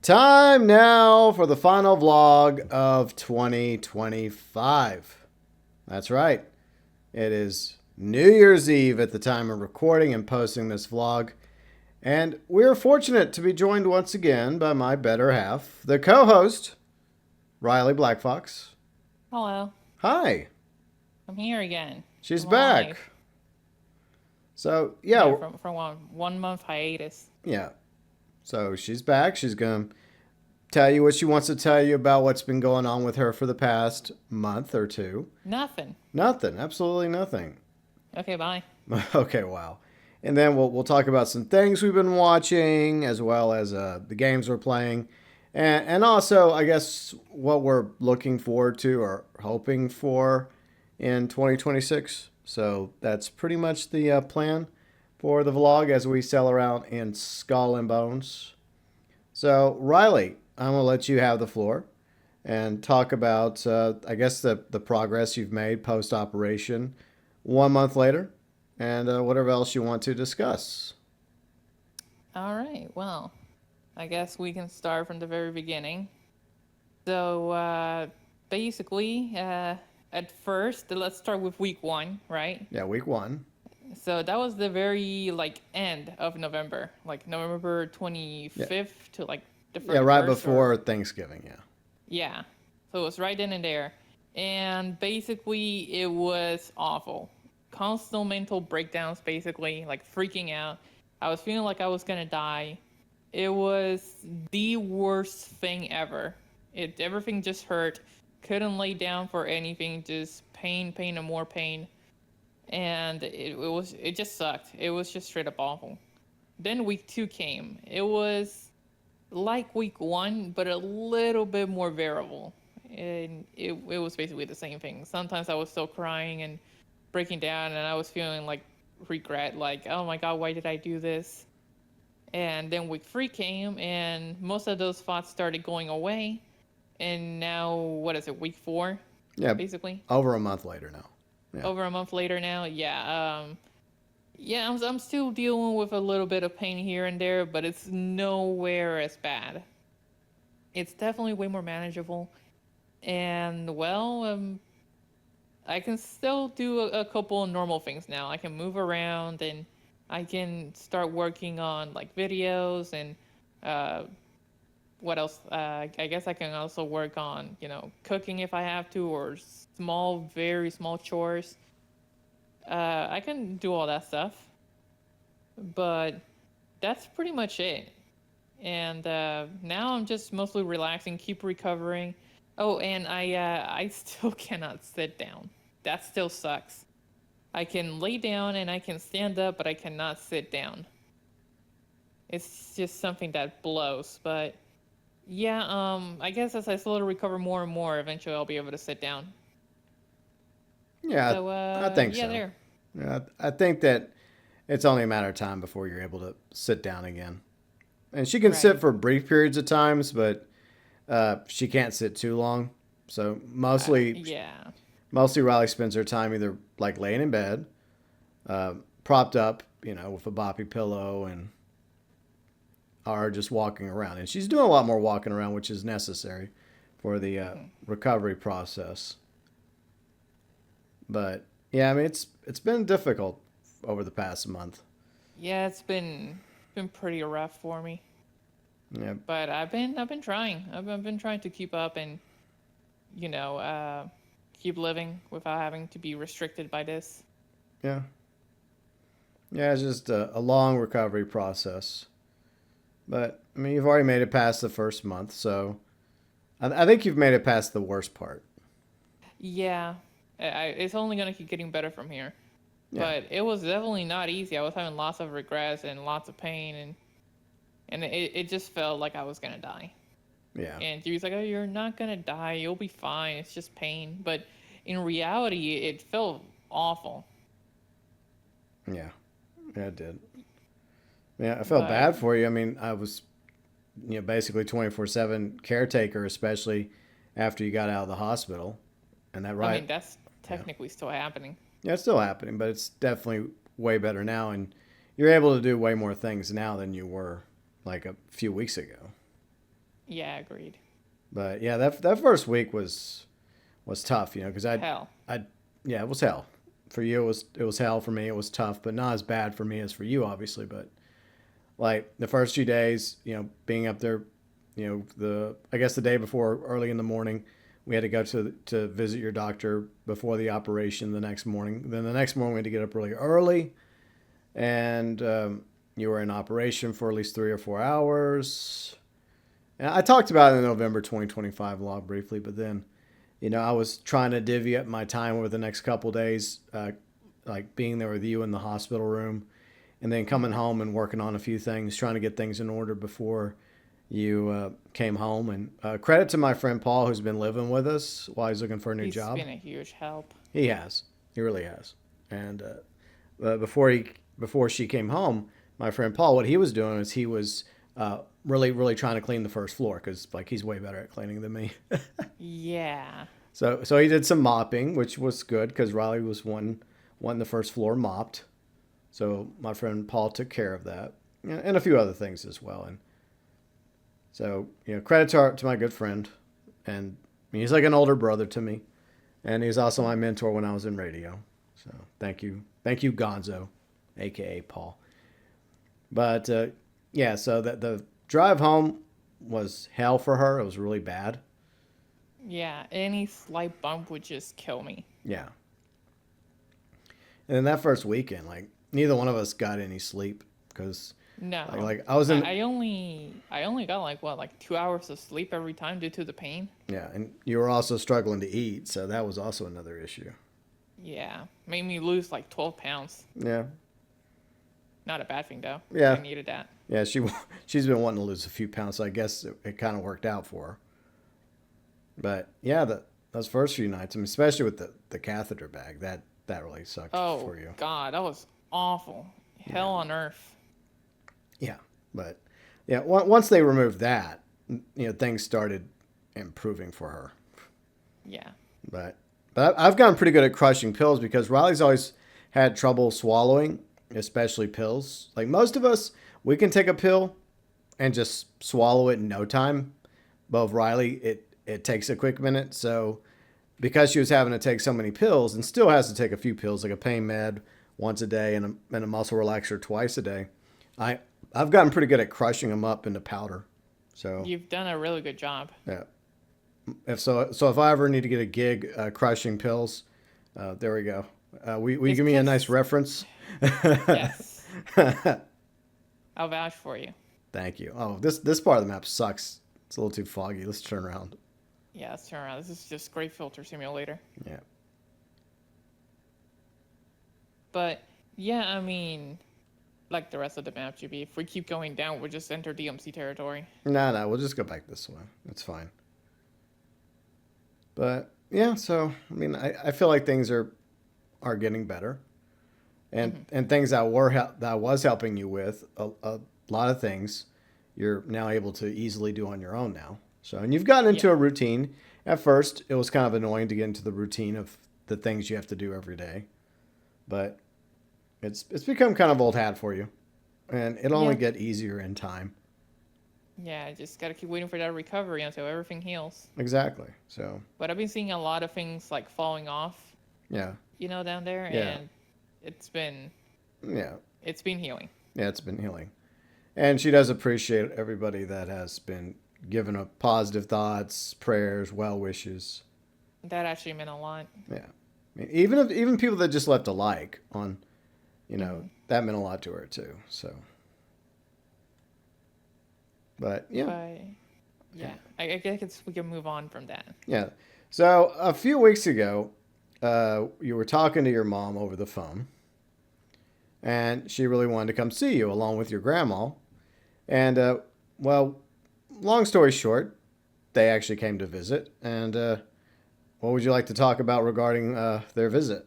Time now for the final vlog of 2025. That's right. It is New Year's Eve at the time of recording and posting this vlog. And we're fortunate to be joined once again by my better half, the co-host, Riley Blackfox. Hello, Hi. I'm here again. She's I'm back. alive. So, Yeah, yeah, from one month hiatus. yeah. So she's back. She's going to tell you what she wants to tell you about what's been going on with her for the past month or two. Nothing. Nothing. Absolutely nothing. Okay, bye. Okay, wow. And then we'll talk about some things we've been watching, as well as the games we're playing, and also I guess what we're looking forward to or hoping for in 2026. So that's pretty much the plan for the vlog as we sail around in Skull and Bones. So Riley, I'm gonna let you have the floor and talk about I guess the progress you've made post operation 1 month later and whatever else you want to discuss. All right, well, I guess we can start from the very beginning. So, basically, at first, let's start with week one, right? Yeah, week one. So that was the very end of November, like November Yeah, 25th to like the yeah, right 31st, or before Thanksgiving. Yeah, yeah. So it was right then and there. And basically, it was awful. Constant mental breakdowns, basically, like freaking out. I was feeling like I was gonna die. It was the worst thing ever. Everything just hurt. Couldn't lay down for anything, just pain, pain, and more pain. And it just sucked. It was just straight up awful. Then week two came. It was like week one, but a little bit more variable. And it was basically the same thing. Sometimes I was still crying and breaking down, and I was feeling like regret, like, oh my God, why did I do this? And then week three came, and most of those thoughts started going away. And now, what is it, week four, yeah, basically? over a month later now. Yeah, Over a month later now, yeah. Yeah, I'm still dealing with a little bit of pain here and there, but it's nowhere as bad. It's definitely way more manageable. And well, I can still do a couple of normal things now. I can move around and I can start working on like videos and uh, what else? I guess I can also work on cooking if I have to, or small, very small chores. I can do all that stuff, but that's pretty much it. And now I'm just mostly relaxing, keep recovering. Oh, and I still cannot sit down. That still sucks. I can lay down and I can stand up, but I cannot sit down. It's just something that blows. But yeah, I guess as I slowly recover more and more, eventually I'll be able to sit down. yeah, So I think yeah, so. there. Yeah, I think that it's only a matter of time before you're able to sit down again. And she can sit Right. for brief periods of times, but she can't sit too long. So Yeah. mostly Riley spends her time either like laying in bed, propped up, with a boppy pillow, and are just walking around. And she's doing a lot more walking around, which is necessary for the recovery process. But yeah, I mean it's been difficult over the past month. Yeah, it's been pretty rough for me. Yeah, But I've been trying. I've been trying to keep up and you know uh, keep living without having to be restricted by this. yeah, yeah. It's just a long recovery process. But I mean, you've already made it past the first month, so I think you've made it past the worst part. Yeah, it's only gonna keep getting better from here. Yeah, But it was definitely not easy. I was having lots of regrets and lots of pain, and it just felt like I was gonna die. yeah, And he was like, "Oh, you're not gonna die. You'll be fine. It's just pain." But in reality, it felt awful. yeah, yeah. It did. Yeah, I felt But bad for you. I mean, I was basically 24/7 caretaker, especially after you got out of the hospital, and that I right. mean, that's Yeah, technically still happening. yeah, it's still happening, but it's definitely way better now, and you're able to do way more things now than you were like a few weeks ago. Yeah, agreed. But yeah, that first week was tough, because Hell. I yeah, it was hell. For you, it was hell. For me, it was tough, but not as bad for me as for you, obviously. But like the first few days, being up there, the I guess the day before, early in the morning, we had to go to visit your doctor before the operation the next morning. Then the next morning we had to get up really early, and you were in operation for at least 3 or 4 hours. And I talked about it in the November 2025 log briefly, but then I was trying to divvy up my time over the next couple days, like being there with you in the hospital room, and then coming home and working on a few things, trying to get things in order before you came home. And credit to my friend Paul, who's been living with us while he's looking for a new He's job. been a huge help. He has. He really has. And before she came home, my friend Paul, what he was doing is he was really really trying to clean the first floor because like he's way better at cleaning than me. Yeah. So he did some mopping, which was good because Riley was wanting the first floor mopped. So my friend Paul took care of that, and a few other things as well. And so credit to my good friend, and he's like an older brother to me, and he's also my mentor when I was in radio. So thank you, Gonzo, aka Paul. But yeah, so the drive home was hell for her. It was really bad. Yeah, any slight bump would just kill me. Yeah. And then that first weekend, like neither one of us got any sleep because No. like I was in I only got like 2 hours of sleep every time due to the pain. yeah, and you were also struggling to eat, so that was also another issue. Yeah. Made me lose like 12 pounds. Yeah. Not a bad thing though. Yeah. I needed that. Yeah, she's been wanting to lose a few pounds, so I guess it kind of worked out for her. But yeah, those first few nights, I mean, especially with the catheter bag, that really sucked Oh for you. God, that was awful. Hell on earth. Yeah, but yeah, once they removed that, things started improving for her. Yeah. But I've gotten pretty good at crushing pills because Riley's always had trouble swallowing, especially pills. Like most of us, we can take a pill and just swallow it in no time. But with Riley, it takes a quick minute. So because she was having to take so many pills and still has to take a few pills, like a pain med once a day and a muscle relaxer twice a day, I've gotten pretty good at crushing them up into powder. So You've done a really good job. yeah, if I ever need to get a gig crushing pills, there we go. We It's give me a nice just reference. yes. I'll vouch for you. Thank you. Oh, this part of the map sucks. It's a little too foggy. Let's turn around. Yeah, let's turn around. This is just great filter simulator. Yeah. But yeah, I mean, like the rest of the map, GB. If we keep going down, we'll just enter DMC territory. No, we'll just go back this way. That's fine. But yeah, so I mean, I feel like things are getting better, and things that was helping you with a lot of things, you're now able to easily do on your own now. So and you've gotten into Yeah. a routine. At first, it was kind of annoying to get into the routine of the things you have to do every day, but it's become kind of old hat for you, and it'll only Yeah. get easier in time. Yeah, just gotta keep waiting for that recovery until everything heals. Exactly. So But I've been seeing a lot of things like falling off, yeah, down there, yeah, and it's been yeah, it's been healing. yeah. It's been healing. And she does appreciate everybody that has been giving up positive thoughts, prayers, well wishes. That actually meant a lot. Yeah. I mean, even people that just left a like on, that meant a lot to her too. So, but yeah, But yeah, I guess we can move on from that. yeah. So a few weeks ago, you were talking to your mom over the phone, and she really wanted to come see you along with your grandma. And well, long story short, they actually came to visit. And what would you like to talk about regarding their visit?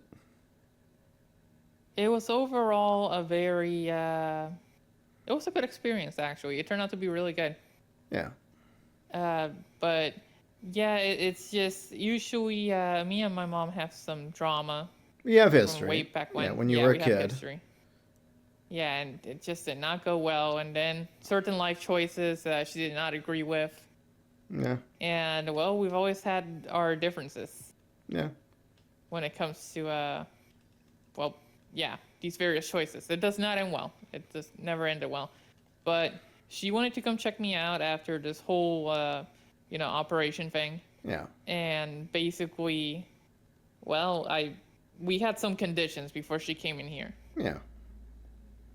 It was overall a very it was a good experience actually. It turned out to be really good. Yeah, But yeah, it's just usually me and my mom have some drama we have from way history. back Yeah, when. when you Yeah, were a we have kid. history. Yeah, and it just did not go well. And then certain life choices she did not agree with. Yeah. And well, we've always had our differences Yeah. when it comes to well, yeah, these various choices. It does not end well. It just never ended well. But she wanted to come check me out after this whole operation thing, Yeah. and basically, well, I we had some conditions before she came in here, Yeah.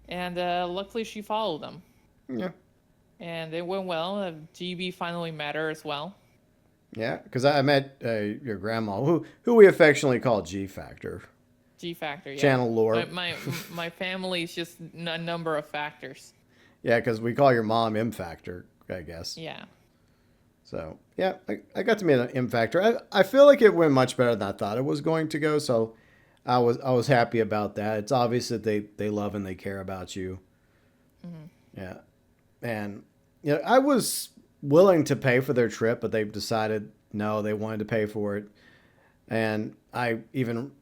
and luckily she followed them, Yeah. and it went well. GB finally met her as well. Yeah. Because I met your grandma, who we affectionately call G Factor. G factor, yeah. Channel My lore. my my family's just a number of factors. Yeah, because we call your mom M Factor, I guess. Yeah. So yeah, I got to meet an M Factor. I feel like it went much better than I thought it was going to go. So I was happy about that. It's obvious that they love and they care about you. Hmm. Yeah, and I was willing to pay for their trip, but they decided no, they wanted to pay for it. And I even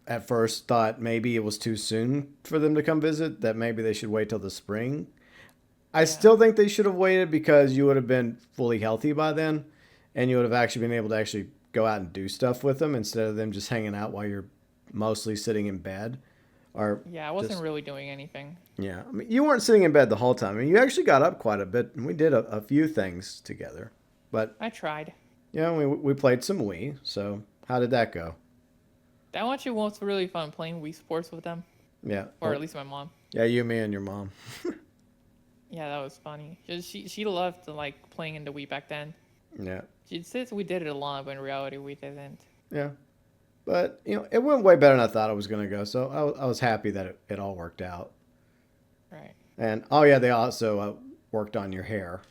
at first thought maybe it was too soon for them to come visit. That maybe they should wait till the spring. I Yeah. still think they should have waited because you would have been fully healthy by then, and you would have actually been able to actually go out and do stuff with them instead of them just hanging out while you're mostly sitting in bed, or Yeah, I wasn't just really doing anything. yeah. I mean, you weren't sitting in bed the whole time. I mean, you actually got up quite a bit, and we did a few things together. But I tried. we played some Wii. So how did that go? That actually was really fun playing Wii Sports with them, Yeah. or at least my mom. Yeah, you, me, and your mom. Yeah, that was funny. She loved to like playing in the Wii back then. Yeah. She says we did it a lot, but in reality we didn't. Yeah. But it went way better than I thought it was gonna go. So I was happy that it all worked out. Right. And oh yeah, they also worked on your hair.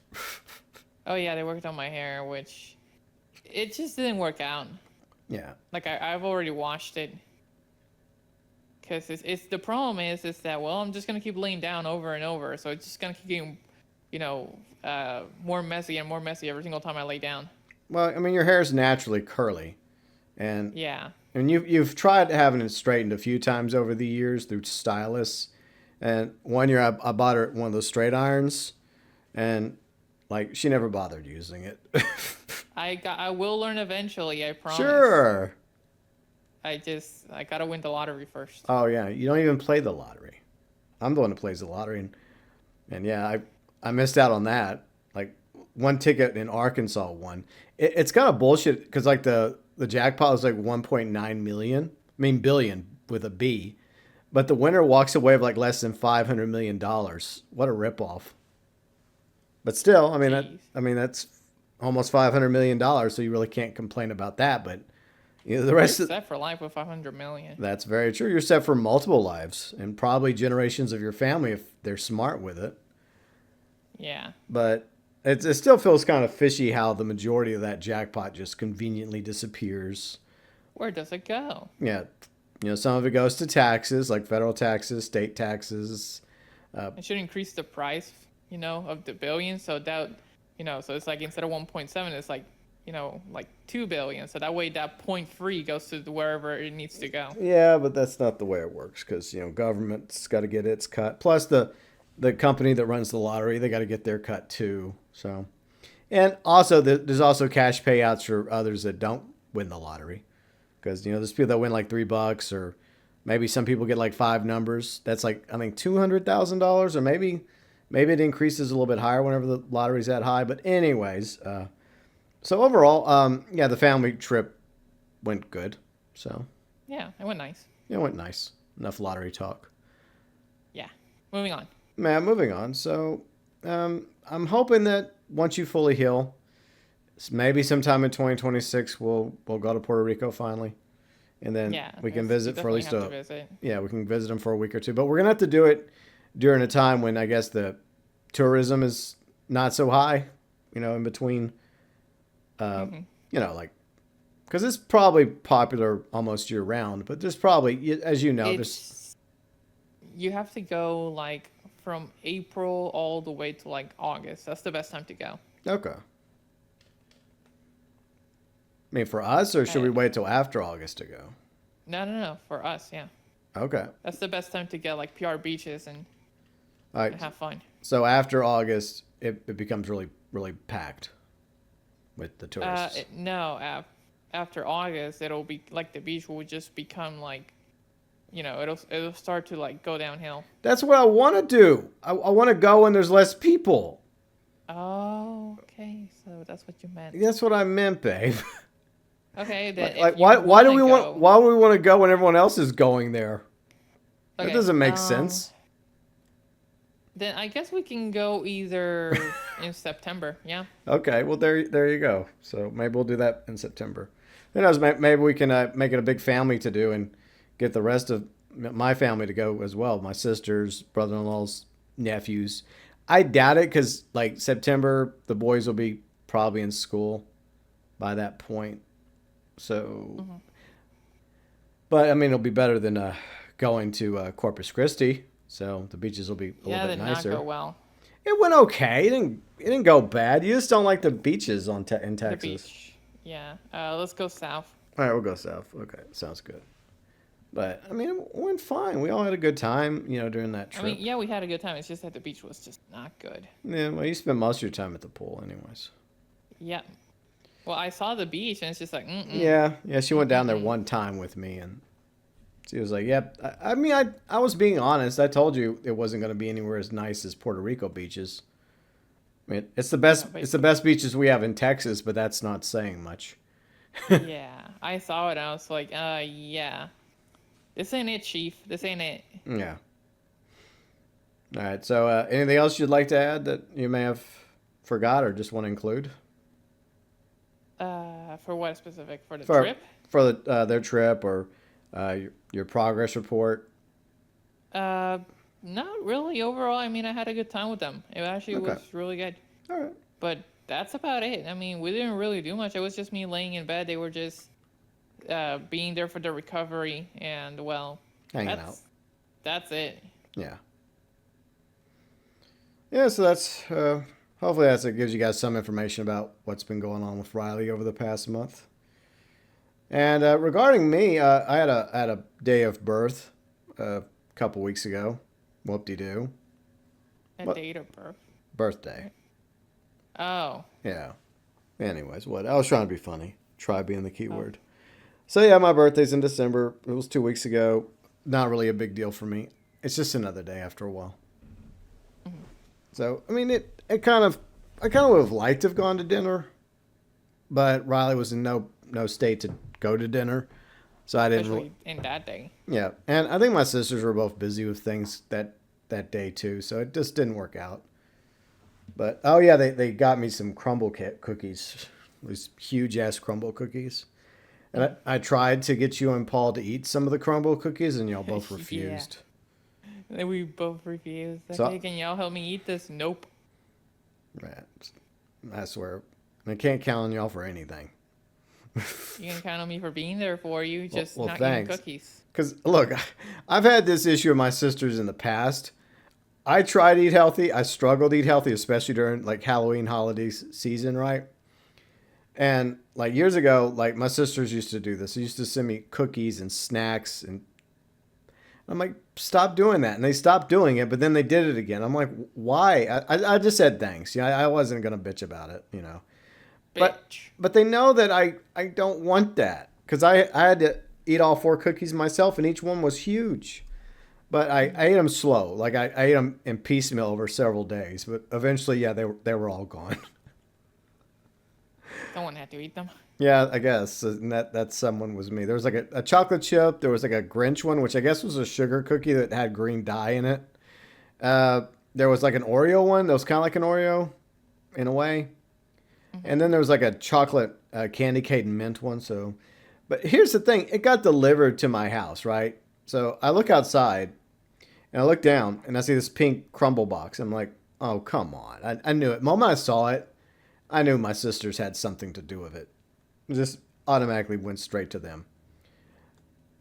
Oh yeah, they worked on my hair, which it just didn't work out. Yeah. Like I've already washed it. Because it's the problem is that, well, I'm just gonna keep laying down over and over, so it's just gonna keep getting, more messy and more messy every single time I lay down. Well, I mean, your hair's naturally curly, and Yeah. you've tried having it straightened a few times over the years through stylists. And one year I bought her one of those straight irons, and like she never bothered using it. I will learn eventually, I promise. Sure. I gotta win the lottery first. Oh yeah, you don't even play the lottery. I'm the one who plays the lottery, and yeah, I missed out on that. Like one ticket in Arkansas won. It's kind of bullshit because like the jackpot was like 1.9 million. I mean billion with a B, but the winner walks away with like less than $500 million. What a ripoff! But still, Jeez. I mean that's almost $500 million. So you really can't complain about that. But the rest You're of set for life with 500 million. that's very true. You're set for multiple lives and probably generations of your family if they're smart with it. Yeah. But it still feels kind of fishy how the majority of that jackpot just conveniently disappears. Where does it go? Yeah, some of it goes to taxes, like federal taxes, state taxes. It should increase the price, of the billion, so that, so it's like instead of 1.7, it's like, like 2 billion. So that way that point three goes to wherever it needs to go. Yeah, but that's not the way it works because government's got to get its cut. Plus the company that runs the lottery, they got to get their cut too. So, and also there's also cash payouts for others that don't win the lottery because there's people that win like $3 or maybe some people get like five numbers. That's like I think $200,000 or maybe it increases a little bit higher whenever the lottery's that high. But anyways, so overall, yeah, the family trip went good. So Yeah, it went nice. yeah, it went nice. Enough lottery talk. Yeah. Moving on. Man, moving on. So, I'm hoping that once you fully heal, maybe sometime in 2026, we'll go to Puerto Rico finally, and then Yeah, we can we visit for at definitely least have to visit. yeah, we can visit them for a week or two. But we're gonna have to do it during a time when I guess the tourism is not so high. In between, Hmm. like because it's probably popular almost year round. But there's probably, as you know, there's It's You have to go like from April all the way to like August. That's the best time to go. okay. I mean, for us, or should we Uh, wait till after August to go? no. For us, yeah. Okay. That's the best time to get like PR beaches All and right. have fun. So after August, it becomes really, really packed. with the tourists. No, after August, it'll be like the beach will just become like, it'll start to like go downhill. That's what I want to do. I want to go when there's less people. Oh, okay. So that's what you meant. That's what I meant, babe. Okay, then Like if you why do wanna we want go, why would we want to go when everyone else is going there? That okay, doesn't make sense. then I guess we can go either in September. Yeah. Okay, well there you go. So maybe we'll do that in September. Who knows? Maybe we can make it a big family to do and get the rest of my family to go as well. My sisters, brother-in-laws, nephews. I doubt it because like September, the boys will be probably in school by that point. So, Hmm. but I mean, it'll be better than going to Corpus Christi. So the beaches will be a Yeah, little bit did not nicer. go well. It went okay. It didn't go bad. You just don't like the beaches in The Texas. beach. Yeah. Let's go south. All right, we'll go south. Okay, sounds good. But I mean, it went fine. We all had a good time, during that I trip. mean, yeah, we had a good time. It's just that the beach was just not good. Yeah, well, you spend most of your time at the pool, anyways. Yeah. Well, I saw the beach and it's just like, Yeah. She went down there mm-mm. one time with me, and she was like, "Yep." I mean, I was being honest. I told you it wasn't going to be anywhere as nice as Puerto Rico beaches. I mean, it's the best. Yeah, It's the best beaches we have in Texas, but that's not saying much. yeah. I saw it. I was like, yeah. This ain't it, Chief. This ain't it. Yeah. All right. So, anything else you'd like to add that you may have forgot or just want to include For what specific? For the for trip? their trip or your progress report? Uh, Not really. Overall, I mean, I had a good time with them. It actually Okay. was really good. All right. But that's about it. I mean, we didn't really do much. It was just me laying in bed. They were just being there for the recovery, and well, Hanging out. that's it. Yeah. Yeah. So that's hopefully it gives you guys some information about what's been going on with Riley over the past month. And regarding me, I had a day of birth a couple weeks ago. Whoop de doo. A What? date of birth. Birthday. Oh, Yeah. Anyways, what? I was trying to be funny. Try being the key oh, word. So yeah, my birthday's in December. It was 2 weeks ago. Not really a big deal for me. It's just another day after a while. mhm. So I mean, it kind of I kind of would have liked to have gone to dinner, but Riley was in no state to go to dinner, so I didn't. Especially in that day. Yeah, and I think my sisters were both busy with things that day too, so it just didn't work out. But oh yeah, they got me some crumble cookies, these huge ass crumble cookies. And I tried to get you and Paul to eat some of the crumble cookies, and y'all both Yeah. refused. And we both refused. Like, So hey, can y'all help me eat this? Nope. right, I swear, I can't count on y'all for anything. You can count on me for being there for you, just Well, not eating thanks. cookies. Because look, I've had this issue with my sisters in the past. I try to eat healthy. I struggle to eat healthy, especially during like Halloween holiday season, right? And like years ago, like my sisters used to do this. They used to send me cookies and snacks, and I'm like, stop doing that. And they stopped doing it, but then they did it again. I'm like, why? I just said thanks. I wasn't gonna bitch about it. But Bitch. but they know that I don't want that because I had to eat all four cookies myself, and each one was huge. But I ate them slow. Like I ate them in piecemeal over several days. But eventually, yeah, they were all gone. Someone had to eat them. Yeah, I guess and that someone was me. There was like a chocolate chip. There was like a Grinch one, which I guess was a sugar cookie that had green dye in it. There was like an Oreo one that was kind of like an Oreo, in a way. And then there was like a chocolate candy cane mint one. So, but here's the thing: it got delivered to my house, right? So I look outside, and I look down, and I see this pink crumble box. I'm like, oh come on! I knew it. The moment I saw it, I knew my sisters had something to do with it. It just automatically went straight to them.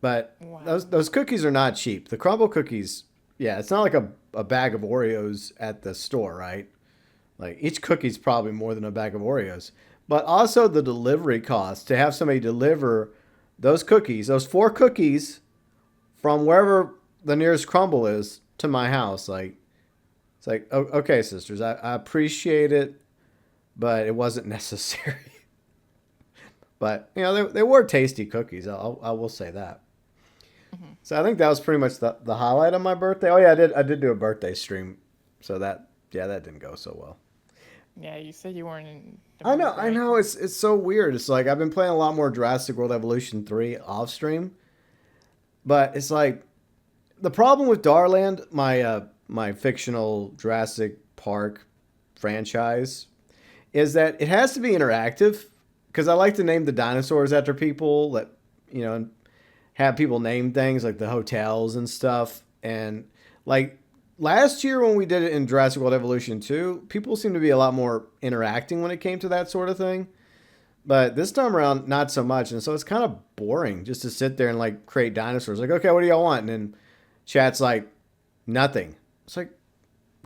But Wow. those cookies are not cheap. The crumble cookies, yeah, it's not like a bag of Oreos at the store, right? Like each cookie's probably more than a bag of Oreos. But also the delivery cost to have somebody deliver those cookies, those four cookies from wherever the nearest crumble is to my house. Like it's like okay, sisters, I appreciate it, but it wasn't necessary. But they were tasty cookies. I will say that. Hmm. So I think that was pretty much the highlight of my birthday. Oh yeah, I did do a birthday stream. So that didn't go so well. Yeah, you said you weren't in the I know, mood, I right? know. It's so weird. It's like I've been playing a lot more Jurassic World Evolution 3 off stream, but it's like the problem with Darland, my fictional Jurassic Park franchise, is that it has to be interactive because I like to name the dinosaurs after people that and have people name things like the hotels and stuff. And like last year when we did it in Jurassic World Evolution 2, people seemed to be a lot more interacting when it came to that sort of thing. But this time around, not so much. And so it's kind of boring just to sit there and like create dinosaurs. Like, okay, what do y'all want? And then chat's like, nothing. It's like,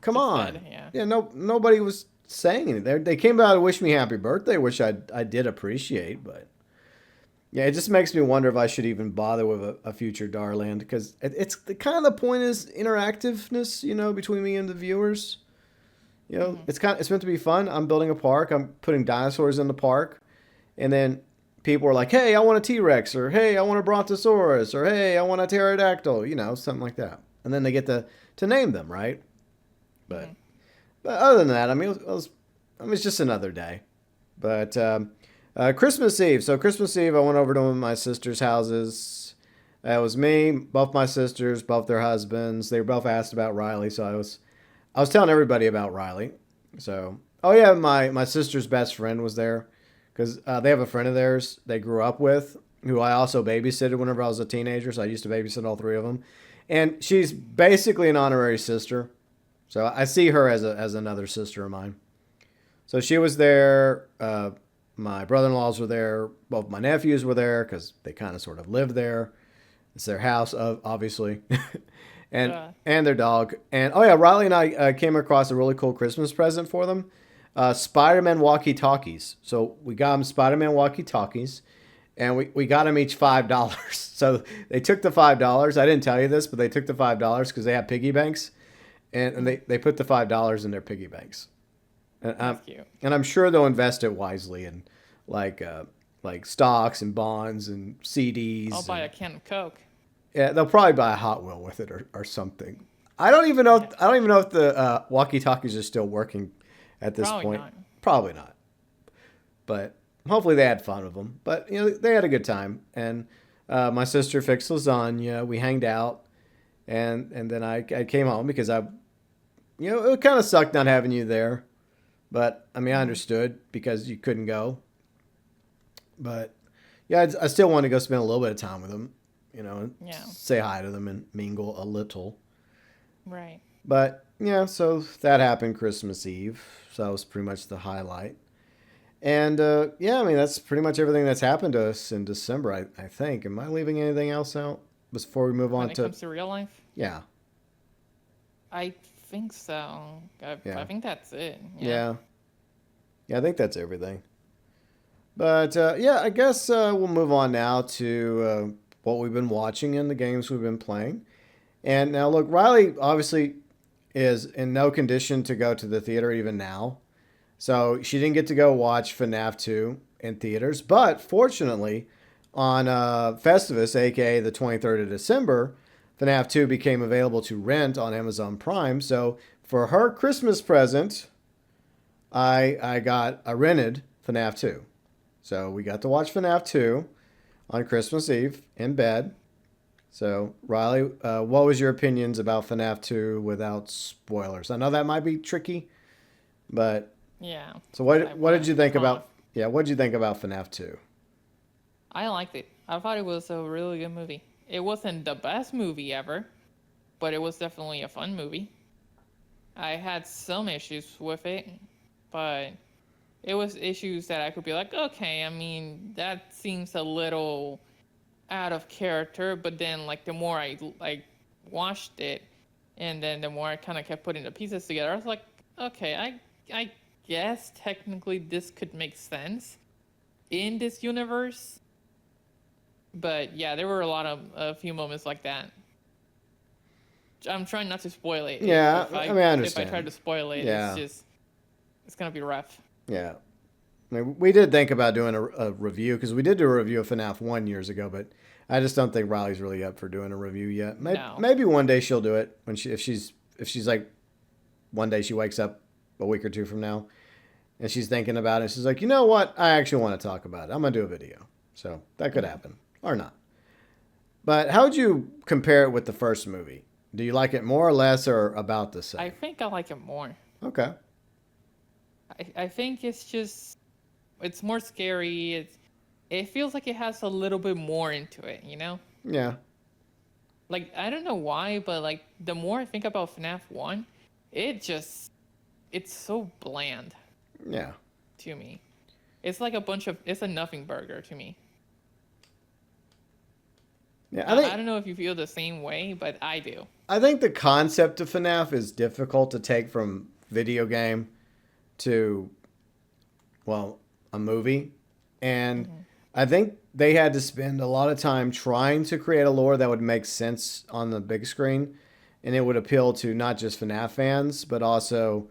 come Just on. dead. Yeah. Yeah, no, nobody was saying anything. They came out to wish me happy birthday, which I did appreciate. But yeah, it just makes me wonder if I should even bother with a future Darland because it's the kind of the point is interactiveness, between me and the viewers. Hmm. It's meant to be fun. I'm building a park. I'm putting dinosaurs in the park, and then people are like, "Hey, I want a T Rex," or "Hey, I want a Brontosaurus," or "Hey, I want a pterodactyl," something like that. And then they get to name them, right? But Hmm. but other than that, I mean, it's just another day. But Christmas Eve. So Christmas Eve, I went over to my sister's houses. It was me, both my sisters, both their husbands. They were both asked about Riley, so I was telling everybody about Riley. So oh yeah, my sister's best friend was there because they have a friend of theirs they grew up with who I also babysitted whenever I was a teenager. So I used to babysit all three of them, and she's basically an honorary sister. So I see her as another sister of mine. So she was there. My brother-in-laws were there. Both my nephews were there because they kind of sort of lived there. It's their house, obviously, and Uh, and their dog. And oh yeah, Riley and I came across a really cool Christmas present for them. Spider-Man walkie-talkies. So we got them Spider-Man walkie-talkies, and we got them each $5. So they took the $5. I didn't tell you this, but they took the $5 because they have piggy banks, and mhm. they put the $5 in their piggy banks. And I'm, That's cute. and I'm sure they'll invest it wisely in like uh, like stocks and bonds and I'll CDs buy and a can of Coke. yeah, they'll probably buy a Hot Wheel with it or something. I don't even know if the walkie talkies are still working at this Probably point. not. Probably not, but hopefully they had fun with them. But they had a good time, and my sister fixed lasagna. We hanged out, and then I came home because it kind of sucked not having you there. But I mean, I Hmm. understood because you couldn't go. But yeah, I still want to go spend a little bit of time with them, and Yeah. say hi to them and mingle a little. Right. But yeah, so that happened Christmas Eve. So that was pretty much the highlight. And yeah, I mean, that's pretty much everything that's happened to us in December, I think. Am I leaving anything else out before we move When on it to. comes to real life, Yeah, I think so. I yeah, think that's it. Yeah. yeah. Yeah, I think that's everything. But yeah, I guess we'll move on now to what we've been watching and the games we've been playing. And now, look, Riley obviously is in no condition to go to the theater even now. So she didn't get to go watch FNAF 2 in theaters. But fortunately, on Festivus, aka the 23rd of December, FNAF 2 became available to rent on Amazon Prime. So for her Christmas present, I got a rented FNAF 2. So we got to watch FNAF 2 on Christmas Eve in bed. So, Riley, what was your opinions about FNAF 2 without spoilers? I know that might be tricky, but Yeah. so Because I what want did you to think come off. about what did you think about FNAF 2? I liked it. I thought it was a really good movie. It wasn't the best movie ever, but it was definitely a fun movie. I had some issues with it, but it was issues that I could be like, okay, I mean, that seems a little out of character. But then, like, the more I watched it, and then the more I kind of kept putting the pieces together, I was like, okay, I guess technically this could make sense in this universe. But yeah, there were a few moments like that. I'm trying not to spoil it. Yeah, I mean I If I try understand. to spoil it, Yeah, it's gonna be rough. yeah. I mean, we did think about doing a review because we did do a review of FNAF 1 years ago, but I just don't think Riley's really up for doing a review yet. Maybe, No. maybe one day she'll do it when if she's like one day she wakes up a week or two from now and she's thinking about it. She's like, you know what? I actually want to talk about it. I'm gonna do a video, so that could happen or not. But how would you compare it with the first movie? Do you like it more or less or about the I same? think I like it more. Okay. I think it's more scary. It feels like it has a little bit more into it, you know? Yeah. Like I don't know why, but like the more I think about FNAF 1, it's so bland Yeah. to me. It's a nothing burger to me. Yeah. I don't know if you feel the same way, but I do. I think the concept of FNAF is difficult to take from video game to, well, a movie. And I think they had to spend a lot of time trying to create a lore that would make sense on the big screen. And it would appeal to not just FNAF fans, but also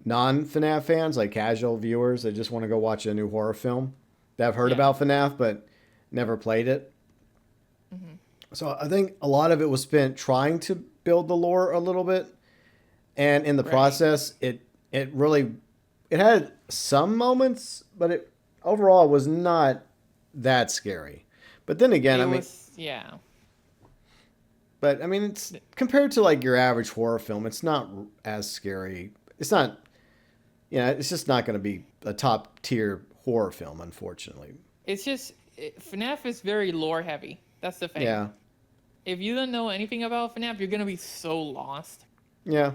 non FNAF fans, like casual viewers that just want to go watch a new horror film that have heard Yeah. about FNAF but never played it. So I think a lot of it was spent trying to build the lore a little bit. And in the Right. process, it really it had some moments, but it overall was not that scary. But then again, It was yeah. it's compared to like your average horror film, it's not as scary. It's not, it's just not going to be a top tier horror film, unfortunately. FNAF is very lore heavy. That's the thing. Yeah, If you don't know anything about FNAF, you're gonna be so lost. yeah,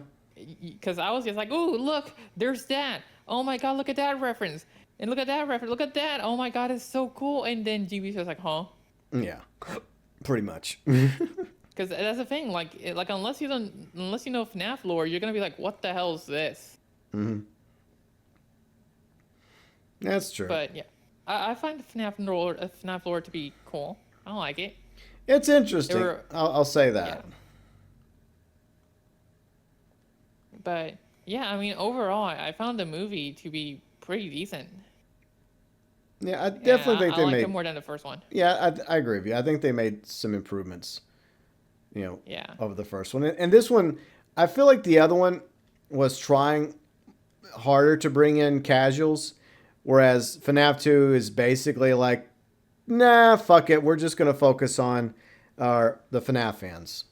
Because I was just like, "Oh, look, there's that. Oh my God, look at that reference, and look at that reference. Look at that. Oh my God, it's so cool." And then GB's just like, "Huh?" yeah, pretty much. Because that's the thing. Like unless you know FNAF lore, you're gonna be like, "What the hell is this?" Hmm. That's true. But yeah, I find FNAF lore to be cool. I like it. It's There interesting. were I'll say yeah, that. but yeah, I mean overall, I found the movie to be pretty decent. Yeah, I Yeah, definitely think I they liked it made. more than the first one. Yeah, I agree with you. I think they made some improvements, Yeah. over the first one. And this one, I feel like the other one was trying harder to bring in casuals, whereas FNAF 2 is basically like, nah, fuck it. We're just going to focus on the FNAF fans.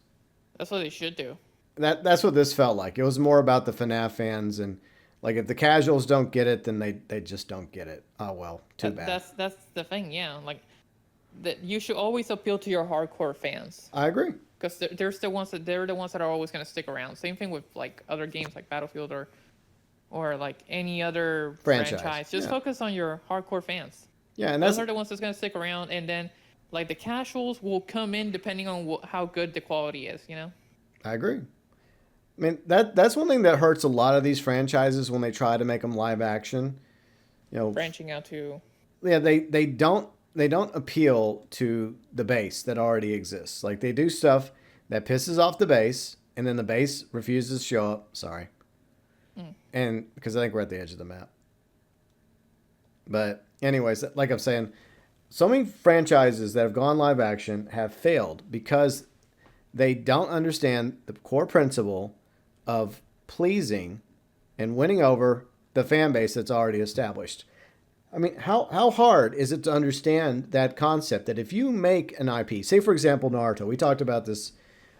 That's what they should do. That's what this felt like. It was more about the FNAF fans, and like if the casuals don't get it, then they just don't get it. Oh well, too bad. That's the thing, yeah. Like that you should always appeal to your hardcore fans I agree. because they're the ones that are always going to stick around. Same thing with like other games like Battlefield or like any other Franchise. Just Yeah. focus on your hardcore fans. Yeah, and Those that's are the ones that's going to stick around, and then like the casuals will come in depending on how good the quality is. You know. I agree. I mean that's one thing that hurts a lot of these franchises when they try to make them live action. You know, Branching out to yeah, they don't appeal to the base that already exists. Like they do stuff that pisses off the base, and then the base refuses to show up. Sorry, and because I think we're at the edge of the map. But anyways, like I'm saying, so many franchises that have gone live action have failed because they don't understand the core principle of pleasing and winning over the fan base that's already established. I mean, how hard is it to understand that concept that if you make an IP, say for example Naruto, we talked about this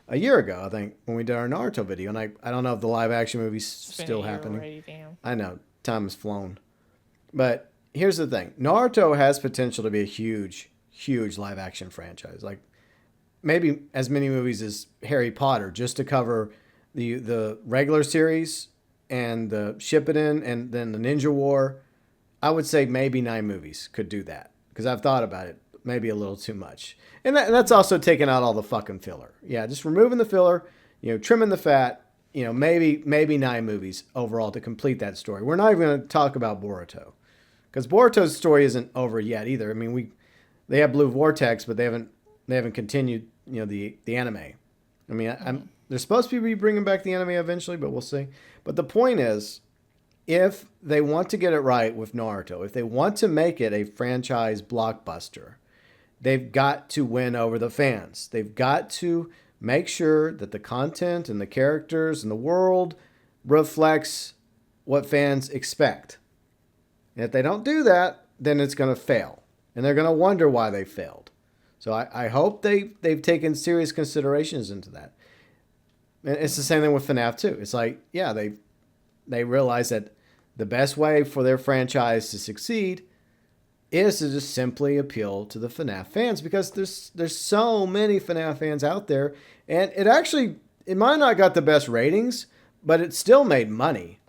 a year ago, I think, when we did our Naruto video, and I don't know if the live action movie's it's been still a year happening. already. Damn. I know, time has flown. But here's the thing. Naruto has potential to be a huge, huge live action franchise. Like maybe as many movies as Harry Potter, just to cover the regular series and the Shippuden and then the Ninja War. I would say maybe 9 movies could do that because I've thought about it. Maybe a little too much, and that's also taking out all the fucking filler. Yeah, just removing the filler, trimming the fat. Maybe 9 movies overall to complete that story. We're not even going to talk about Boruto because Boruto's story isn't over yet either. I mean, they have Blue Vortex, but they haven't continued the anime. I mean, they're supposed to be bringing back the anime eventually, but we'll see. But the point is, if they want to get it right with Naruto, if they want to make it a franchise blockbuster, they've got to win over the fans. They've got to make sure that the content and the characters and the world reflects what fans expect. And if they don't do that, then it's going to fail. And they're going to wonder why they failed. So I hope they've taken serious considerations into that. And it's the same thing with FNAF too. It's like, yeah, they realize that the best way for their franchise to succeed is to just simply appeal to the FNAF fans, because there's so many FNAF fans out there, and it might not got the best ratings, but it still made money.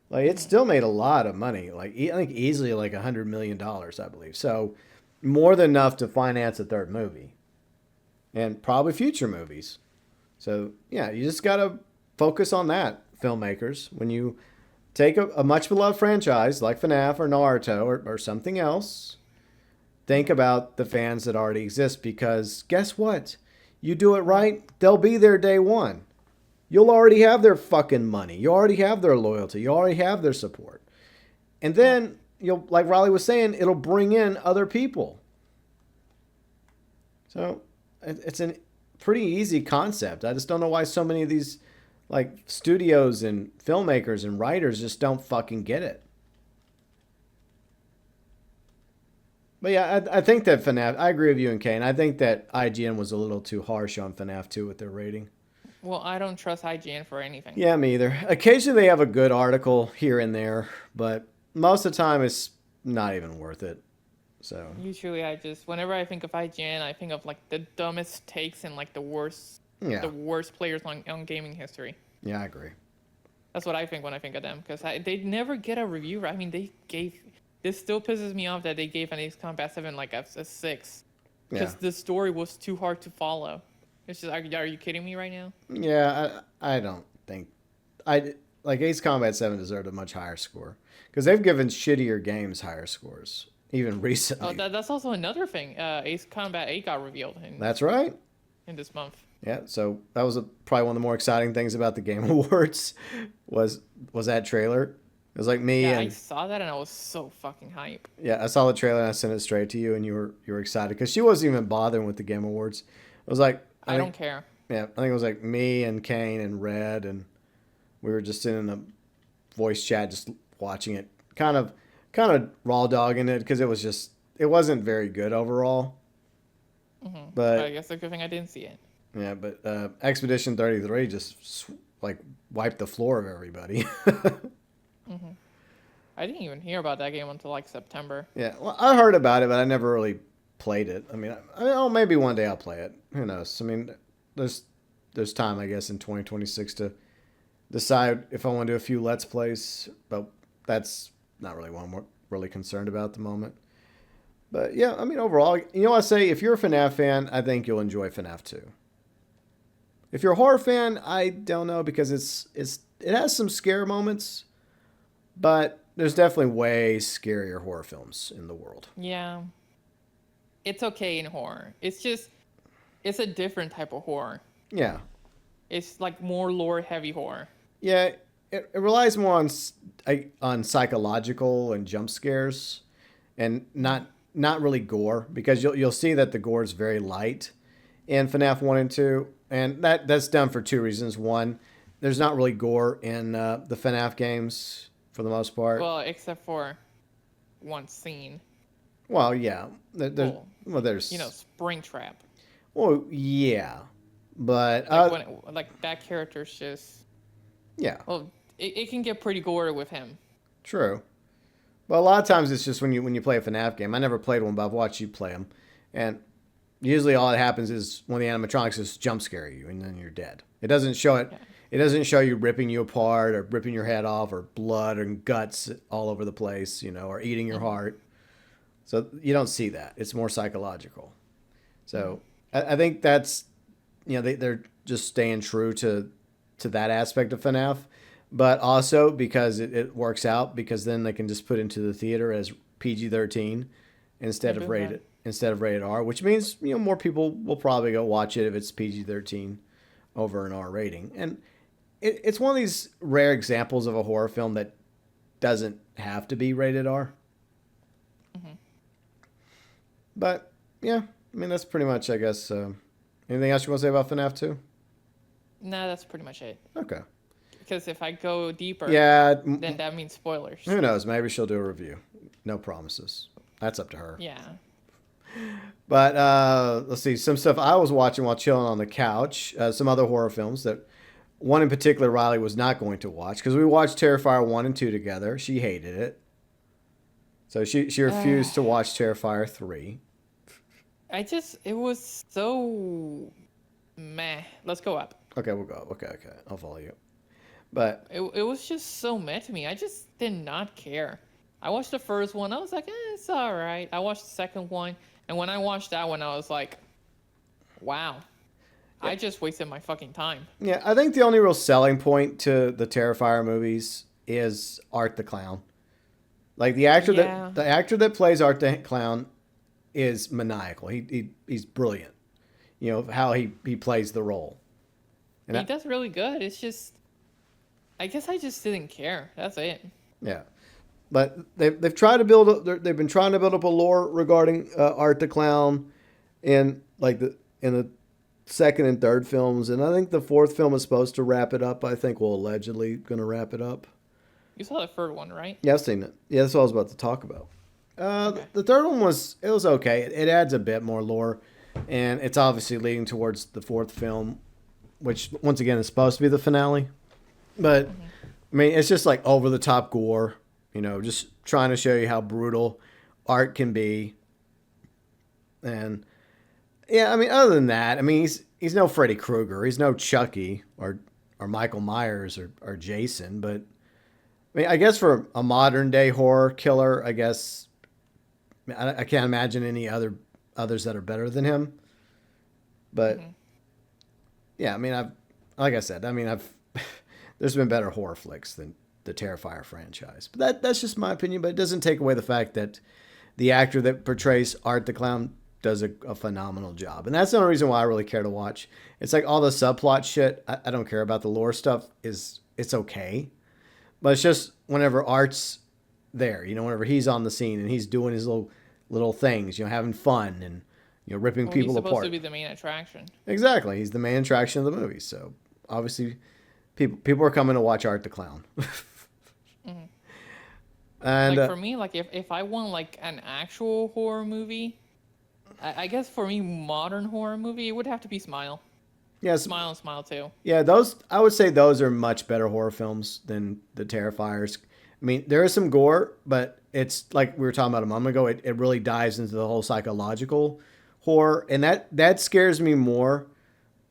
Like, it still made a lot of money. Like, I think easily like $100 million, I believe. So more than enough to finance a third movie, and probably future movies. So yeah, you just gotta focus on that, filmmakers. When you take a much beloved franchise like FNAF or Naruto or something else, think about the fans that already exist, because guess what? You do it right, they'll be there day one. You'll already have their fucking money. You already have their loyalty. You already have their support. And then, like Riley was saying, it'll bring in other people. So it's a pretty easy concept. I just don't know why so many of these like studios and filmmakers and writers just don't fucking get it. But yeah, I think that FNAF, I agree with you and Kane. I think that IGN was a little too harsh on FNAF 2 with their rating. Well, I don't trust IGN for anything. Yeah, me either. Occasionally they have a good article here and there, but most of the time it's not even worth it. So Usually whenever I think of IGN, I think of like the dumbest takes and like the worst players on gaming history. Yeah, I agree. That's what I think when I think of them, because they never get a review. I mean, this still pisses me off that they gave an Ace Combat 7 like a 6, because the story was too hard to follow. It's just, are you kidding me right now? Yeah, I don't think like Ace Combat 7 deserved a much higher score, because they've given shittier games higher scores even recently. Oh, that's also another thing. Ace Combat 8 got revealed. That's right. In this month. Yeah, so that was probably one of the more exciting things about the Game Awards was that trailer. It was like me and I saw that and I was so fucking hype. Yeah, I saw the trailer and I sent it straight to you, and you were excited because she wasn't even bothering with the Game Awards. It was like I don't care. Yeah, I think it was like me and Kane and Red, and we were just in a voice chat just watching it, kind of raw dogging it, because it wasn't very good overall. Mm-hmm. But I guess it's a good thing I didn't see it. Yeah, but Expedition 33 just like wiped the floor of everybody. Mm-hmm. I didn't even hear about that game until like September. Yeah, well, I heard about it, but I never really played it. I mean, maybe one day I'll play it. Who knows? I mean, there's time, I guess, in 2026 to decide if I want to do a few Let's Plays, but that's not really what I'm really concerned about at the moment. But yeah, I mean, overall, I say if you're a FNAF fan, I think you'll enjoy FNAF 2. If you're a horror fan, I don't know, because it has some scare moments, but there's definitely way scarier horror films in the world. Yeah. It's okay in horror. It's a different type of horror. Yeah. It's like more lore heavy horror. Yeah, it relies more on psychological and jump scares, and not really gore, because you'll see that the gore is very light in FNAF 1 and 2, and that's done for two reasons. One, there's not really gore in the FNAF games for the most part. Well, except for one scene. Well, yeah. There's Springtrap. Well, yeah, but like that character's just. Yeah. Well, it can get pretty gory with him. True. But a lot of times it's just when you play a FNAF game. I never played one, but I've watched you play them, and usually all that happens is when the animatronics just jump scare you, and then you're dead. It doesn't show it. Yeah. It doesn't show you ripping you apart or ripping your head off or blood and guts all over the place, or eating your heart. So you don't see that. It's more psychological. So I think that's, they're just staying true to that aspect of FNAF, but also because it works out, because then they can just put into the theater as PG-13 instead of rated R, which means more people will probably go watch it if it's PG-13 over an R rating. And it's one of these rare examples of a horror film that doesn't have to be rated R. Hmm. But yeah, I mean that's pretty much, I guess. Anything else you want to say about FNAF 2? No, that's pretty much it. Okay. Because if I go deeper, Yeah, then that means spoilers. who knows? Maybe she'll do a review. No promises. That's up to her. Yeah. But let's see. Some stuff I was watching while chilling on the couch. Some other horror films that one in particular Riley was not going to watch because we watched Terrifier 1 and 2 together. She hated it. So she refused to watch Terrifier 3. It was so meh. Let's go up. Okay, we'll go. Okay. I'll follow you. But It was just so meh to me. I just did not care. I watched the first one. I was like, it's all right. I watched the second one. And when I watched that one, I was like, wow. I just wasted my fucking time. yeah, I think the only real selling point to the Terrifier movies is Art the Clown. Like Yeah. the actor that plays Art the Clown is maniacal. He's brilliant. You know how he plays the role. And He does really good. It's just, I guess I just didn't care. That's it. yeah, but they've tried to they've been trying to build up a lore regarding Art the Clown in the second and third films, and I think the fourth film is supposed to wrap it up. I think we'll allegedly going to wrap it up. You saw the third one, right? Yeah, I've seen it. Yeah, that's what I was about to talk about. Okay. The third one was okay. It adds a bit more lore, and it's obviously leading towards the fourth film, which once again is supposed to be the finale. But I mean, it's just like over the top gore, just trying to show you how brutal art can be. And yeah, I mean, other than that, I mean, he's no Freddy Krueger, he's no Chucky or Michael Myers or Jason, but I mean, I guess for a modern day horror killer, I guess I can't imagine any others that are better than him. But yeah, I mean, I've there's been better horror flicks than the Terrifier franchise. But that's just my opinion. But it doesn't take away the fact that the actor that portrays Art the Clown does a phenomenal job, and that's the only reason why I really care to watch. It's like all the subplot shit. I don't care about the lore stuff. It's okay. But it's just whenever Art's there, whenever he's on the scene and he's doing his little things, having fun and ripping Well, people he's supposed apart. to be the main attraction. Exactly, he's the main attraction of the movie. So obviously, people are coming to watch Art the Clown. And Like for me, like if I want like an actual horror movie, I guess for me modern horror movie, it would have to be Smile. yes, Smile and Smile too. yeah, those I would say those are much better horror films than the Terrifiers. I mean, there is some gore, but it's like we were talking about a moment ago. It really dives into the whole psychological horror, and that scares me more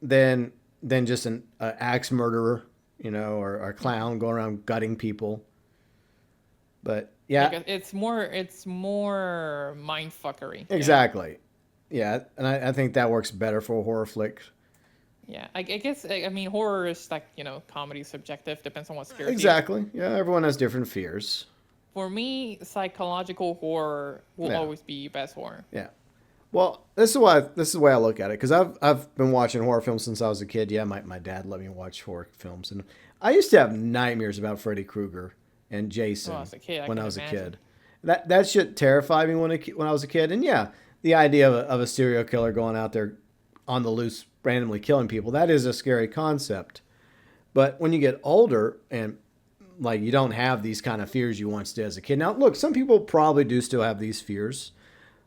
than just an axe murderer, or a clown going around gutting people. But yeah, Like it's more mind fuckery. exactly. Yeah, and I think that works better for a horror flick. Yeah. I guess I mean horror is like comedy subjective, depends on what scares you. Exactly. Yeah, everyone has different fears. For me, psychological horror will Yeah. always be best horror. Yeah. Well, this is the way I look at it because I've been watching horror films since I was a kid. Yeah, my dad let me watch horror films, and I used to have nightmares about Freddy Krueger and Jason When I was a kid, I when can I was a imagine. kid. That shit terrified me when I was a kid. And yeah, the idea of a serial killer going out there on the loose, randomly killing people, that is a scary concept. But when you get older and like you don't have these kind of fears you once did as a kid. Now, look, some people probably do still have these fears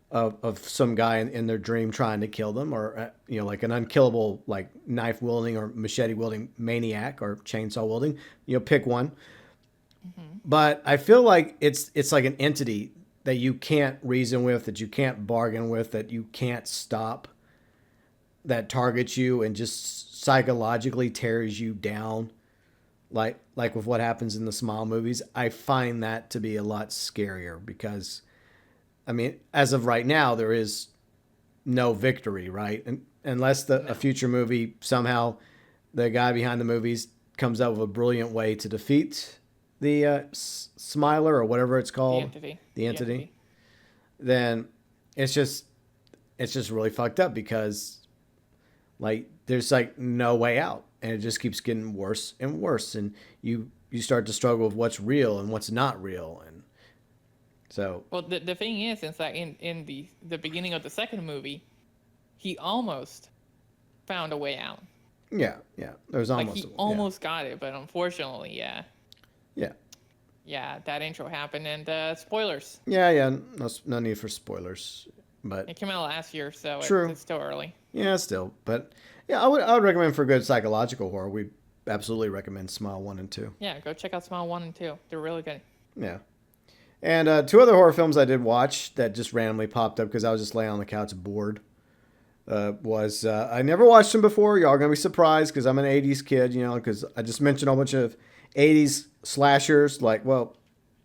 of some guy in their dream trying to kill them, or like an unkillable like knife wielding or machete wielding maniac or chainsaw wielding. Pick one. But I feel like it's like an entity that you can't reason with, that you can't bargain with, that you can't stop, that targets you and just psychologically tears you down. Like with what happens in the Smile movies, I find that to be a lot scarier because, I mean, as of right now, there is no victory, right? And unless a future movie somehow the guy behind the movies comes up with a brilliant way to defeat the Smiler or whatever it's The called, entity. the entity, then it's just really fucked up because like there's like no way out, and it just keeps getting worse and worse, and you start to struggle with what's real and what's not real, and so Well, the thing is that in the beginning of the second movie, he almost found a way out. yeah, there's Like almost he a, yeah, almost got it, but unfortunately, yeah, yeah, that intro happened, and spoilers. yeah. No need for spoilers, but It came out last year, so true. it's still early. Yeah, still, but yeah, I would recommend for good psychological horror. We absolutely recommend Smile 1 and 2. Yeah, go check out Smile 1 and 2. They're really good. Yeah. And two other horror films I did watch that just randomly popped up because I was just laying on the couch bored. Was I never watched them before. Y'all are gonna be surprised because I'm an '80s kid, because I just mentioned a whole bunch of '80s slashers, like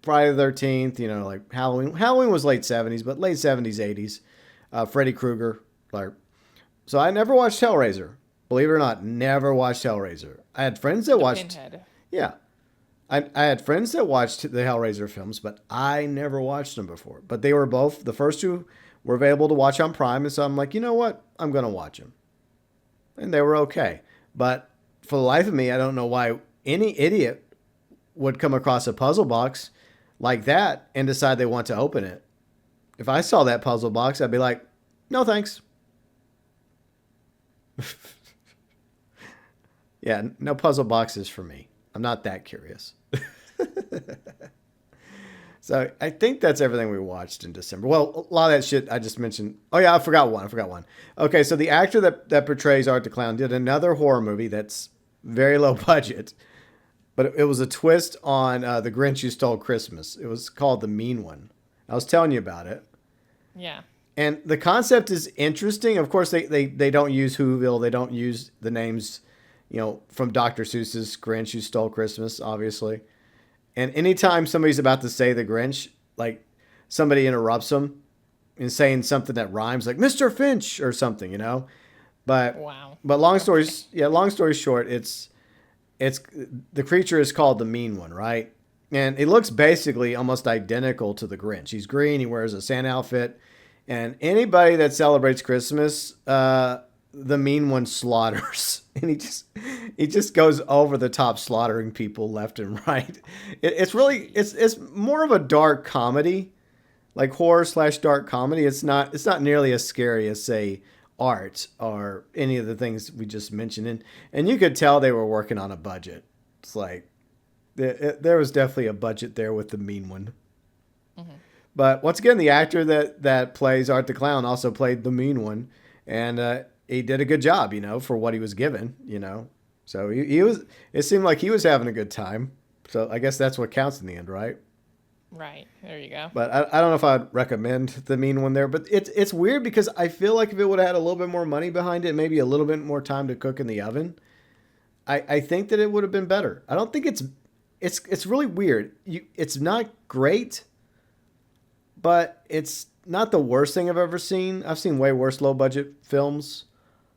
Friday the 13th, like Halloween. Halloween was late '70s, but late '70s, '80s. Freddy Krueger, like. So I never watched Hellraiser. Believe it or not, never watched Hellraiser. I had friends that The watched. Pinhead. Yeah, I had friends that watched the Hellraiser films, but I never watched them before. But they were both, the first two were available to watch on Prime. And so I'm like, you know what? I'm going to watch them. And they were okay. But for the life of me, I don't know why any idiot would come across a puzzle box like that and decide they want to open it. If I saw that puzzle box, I'd be like, no thanks. Yeah, no puzzle boxes for me. I'm not that curious. So I think that's everything we watched in December. Well, a lot of that shit I just mentioned. Oh yeah, I forgot one. Okay, so the actor that portrays Art the Clown did another horror movie that's very low budget, but it was a twist on The Grinch Who Stole Christmas. It was called The Mean One. I was telling you about it. Yeah. And the concept is interesting. Of course, they don't use Whoville. They don't use the names, from Dr. Seuss's Grinch Who Stole Christmas, obviously. And anytime somebody's about to say the Grinch, like somebody interrupts them and saying something that rhymes, like Mr. Finch or something. But Wow. long stories, yeah, long story short, it's the creature is called the Mean One, right? And it looks basically almost identical to the Grinch. He's green. He wears a Santa outfit. And anybody that celebrates Christmas, the Mean One slaughters. And he just goes over the top slaughtering people left and right. It's more of a dark comedy, like horror/dark comedy. It's not nearly as scary as, say, Art or any of the things we just mentioned. And you could tell they were working on a budget. It's like there was definitely a budget there with the Mean One. Mm-hmm. But once again, the actor that plays Art the Clown also played the Mean One, and he did a good job, for what he was given, So he was. It seemed like he was having a good time. So I guess that's what counts in the end, right? Right. There you go. But I don't know if I'd recommend the Mean One there. But it's weird because I feel like if it would have had a little bit more money behind it, maybe a little bit more time to cook in the oven, I think that it would have been better. I don't think it's really weird. It's not great, but it's not the worst thing I've ever seen. I've seen way worse low budget films.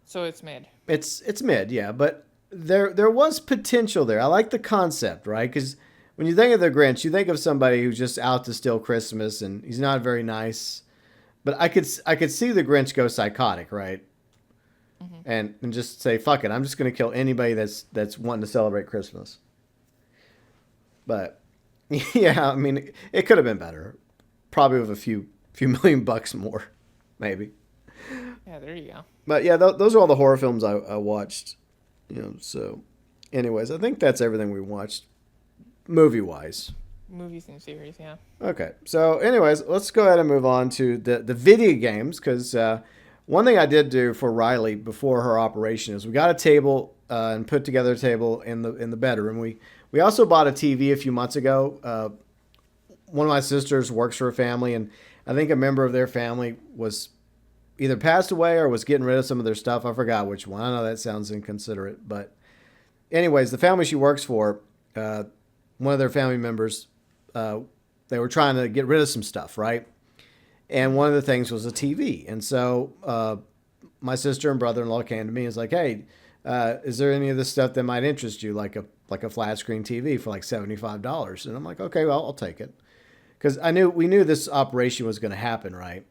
So it's mid. It's mid, yeah, but there was potential there. I like the concept, right? Because when you think of the Grinch, you think of somebody who's just out to steal Christmas, and he's not very nice. But I could see the Grinch go psychotic, right? Mm-hmm. And just say, fuck it, I'm just gonna kill anybody that's wanting to celebrate Christmas. But yeah, I mean, it could have been better. Probably with a few $1,000,000 more, maybe. Yeah, there you go. But yeah, those are all the horror films I watched. So, anyways, I think that's everything we watched, movie wise. Movies and series, yeah. Okay, so anyways, let's go ahead and move on to the video games because one thing I did do for Riley before her operation is we got a table and put together a table in the bedroom. We also bought a TV a few months ago. One of my sisters works for a family, and I think a member of their family was either passed away or was getting rid of some of their stuff. I forgot which one. I know that sounds inconsiderate, but anyways, the family she works for, one of their family members, they were trying to get rid of some stuff, right? And one of the things was a TV. And so my sister and brother-in-law came to me and was like, hey, is there any of this stuff that might interest you, like a flat screen TV for like $75? And I'm like, okay, well, I'll take it. Because we knew this operation was going to happen, right?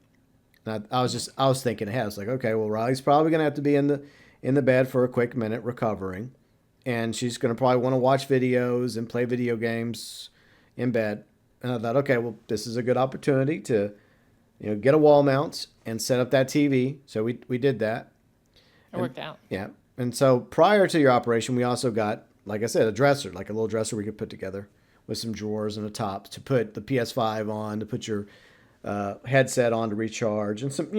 And I was thinking ahead. I was like, okay, well, Riley's probably going to have to be in the bed for a quick minute recovering. and she's going to probably want to watch videos and play video games in bed. And I thought, okay, well, this is a good opportunity to, get a wall mount and set up that TV. So we did that. It And worked out. yeah. And so prior to your operation, we also got, like I said, a dresser, like a little dresser we could put together with some drawers and a top to put the PS5 on, to put your headset on to recharge, and some,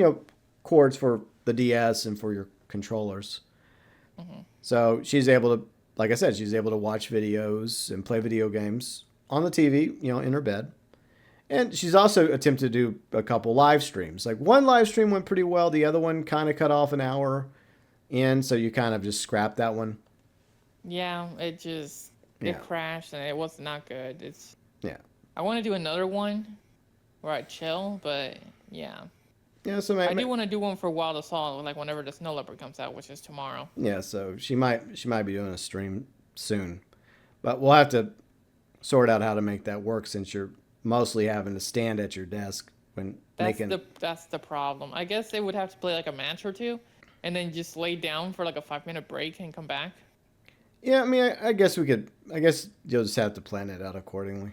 cords for the DS and for your controllers. Hmm. So she's able to, like I said, she's able to watch videos and play video games on the TV, in her bed. And she's also attempted to do a couple live streams. Like one live stream went pretty well, the other one kind of cut off an hour in, so you kind of just scrapped that one. Yeah, Yeah. it crashed and it was not good. Yeah. I want to do another one where I chill, but yeah. Yeah, so I do want to do one for Wild Assault, like whenever the Snow Leopard comes out, which is tomorrow. yeah, so she might be doing a stream soon. But we'll have to sort out how to make that work, since you're mostly having to stand at your desk when making. That's the problem. I guess they would have to play like a match or two, and then just lay down for like a 5 minute break and come back. Yeah, I mean, I guess we could. I guess you'll just have to plan it out accordingly,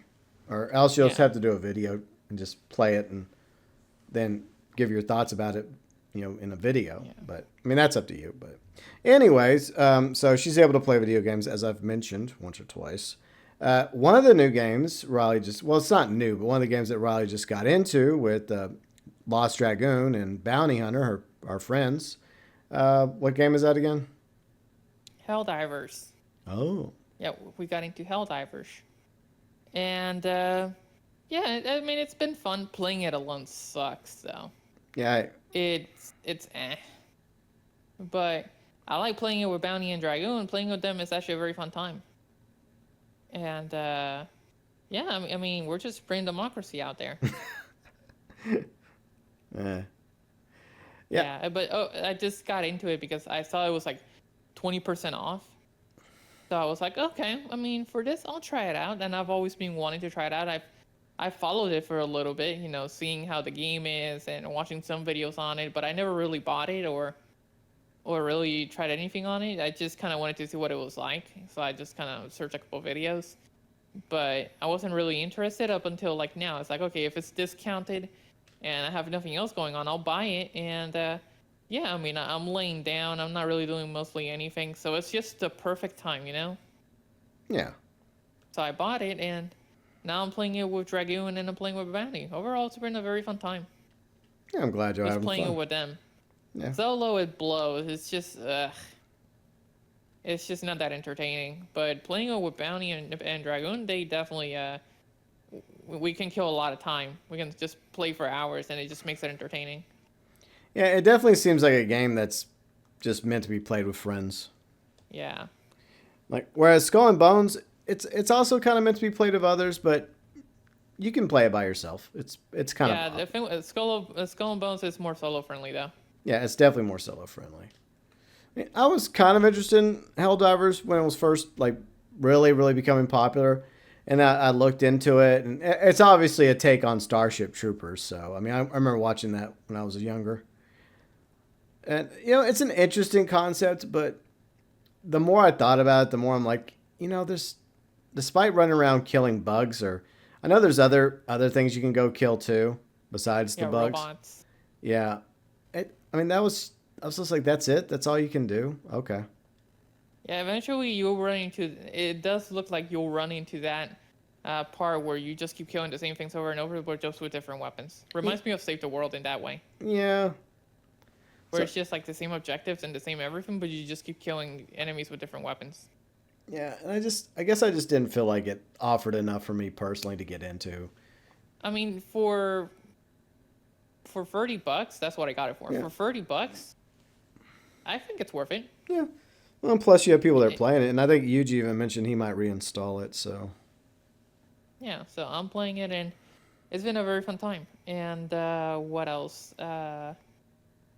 or else you'll just Yeah. have to do a video and just play it and then give your thoughts about it, in a video. Yeah. But I mean, that's up to you. But anyways, so she's able to play video games, as I've mentioned once or twice. One of the new games Riley it's not new, but one of the games that Riley just got into with Lost Dragoon and Bounty Hunter, our friends. What game is that again? Helldivers. Oh. Yeah, we got into Helldivers. And yeah, I mean it's been fun. Playing it alone sucks though. Yeah, It's eh. But I like playing it with Bounty and Dragoon. Playing with them is actually a very fun time. And yeah, I mean we're just spreading democracy out there. yeah. Yeah, but I just got into it because I saw it was like 20% off. So I was like, okay, I mean, for this, I'll try it out. And I've always been wanting to try it out. I followed it for a little bit, seeing how the game is and watching some videos on it, but I never really bought it or really tried anything on it. I just kind of wanted to see what it was like. So I just kind of searched a couple videos, but I wasn't really interested up until like now. It's like, okay, if it's discounted and I have nothing else going on, I'll buy it. And yeah, I mean, I'm laying down. I'm not really doing mostly anything. So it's just the perfect time, Yeah. So I bought it, and now I'm playing it with Dragoon and I'm playing with Bounty. Overall, it's been a very fun time. Yeah, I'm glad you're Just having playing fun. it with them. Yeah. Solo, it blows. It's just not that entertaining. But playing it with Bounty and Dragoon, they definitely, we can kill a lot of time. We can just play for hours, and it just makes it entertaining. Yeah, it definitely seems like a game that's just meant to be played with friends. Yeah. Like, whereas Skull and Bones, it's also kind of meant to be played with others, but you can play it by yourself. It's kind Yeah, of the thing with Skull and Bones is more solo friendly, though. yeah, it's definitely more solo friendly. I was kind of interested in Helldivers when it was first like really really becoming popular, and I looked into it, and it's obviously a take on Starship Troopers. So I mean, I remember watching that when I was younger, and it's an interesting concept, but the more I thought about it, the more I'm like, there's despite running around killing bugs, or I know there's other things you can go kill too besides the Yeah, bugs. robots. Yeah, I mean I was just like, that's it? That's all you can do? Okay. Yeah, eventually you'll run into. It does look like you'll run into that part where you just keep killing the same things over and over, but just with different weapons. Reminds me of Save the World in that way, Yeah. where So- it's just like the same objectives and the same everything, but you just keep killing enemies with different weapons. Yeah, and I guess I just didn't feel like it offered enough for me personally to get into. I mean, for $30, that's what I got it for. Yeah. For $30, I think it's worth it. Yeah. Well, and plus you have people that are playing it, and I think Yuji even mentioned he might reinstall it, so. Yeah, so I'm playing it, and it's been a very fun time. And what else?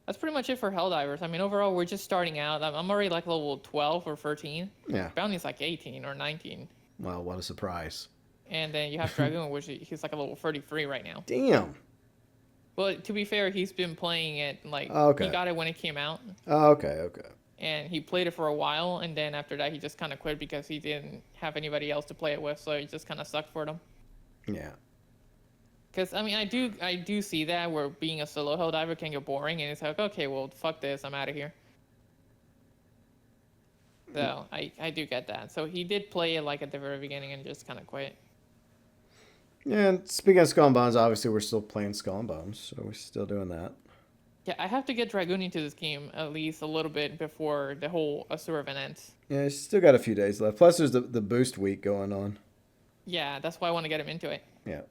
That's pretty much it for Helldivers. I mean, overall, we're just starting out. I'm already like level 12 or 13. Yeah. Bounty's like 18 or 19. Well, what a surprise. And then you have Dragoon, which he's like a level 33 right now. Damn. Well, to be fair, he's been playing it, like, Okay. he got it when it came out. Oh, okay. and he played it for a while, and then after that he just kind of quit because he didn't have anybody else to play it with, so it just kind of sucked for them. Yeah. Because I mean, I do see that where being a solo hell diver can get boring, and it's like, okay, well, fuck this, I'm out of here. So I do get that. So he did play it like at the very beginning and just kind of quit. Yeah, and speaking of Skull and Bones, obviously we're still playing Skull and Bones, so we're still doing that. Yeah, I have to get Dragoon into this game at least a little bit before the whole Asura event ends. Yeah, still got a few days left. Plus, there's the boost week going on. Yeah, that's why I want to get him into it. Yeah.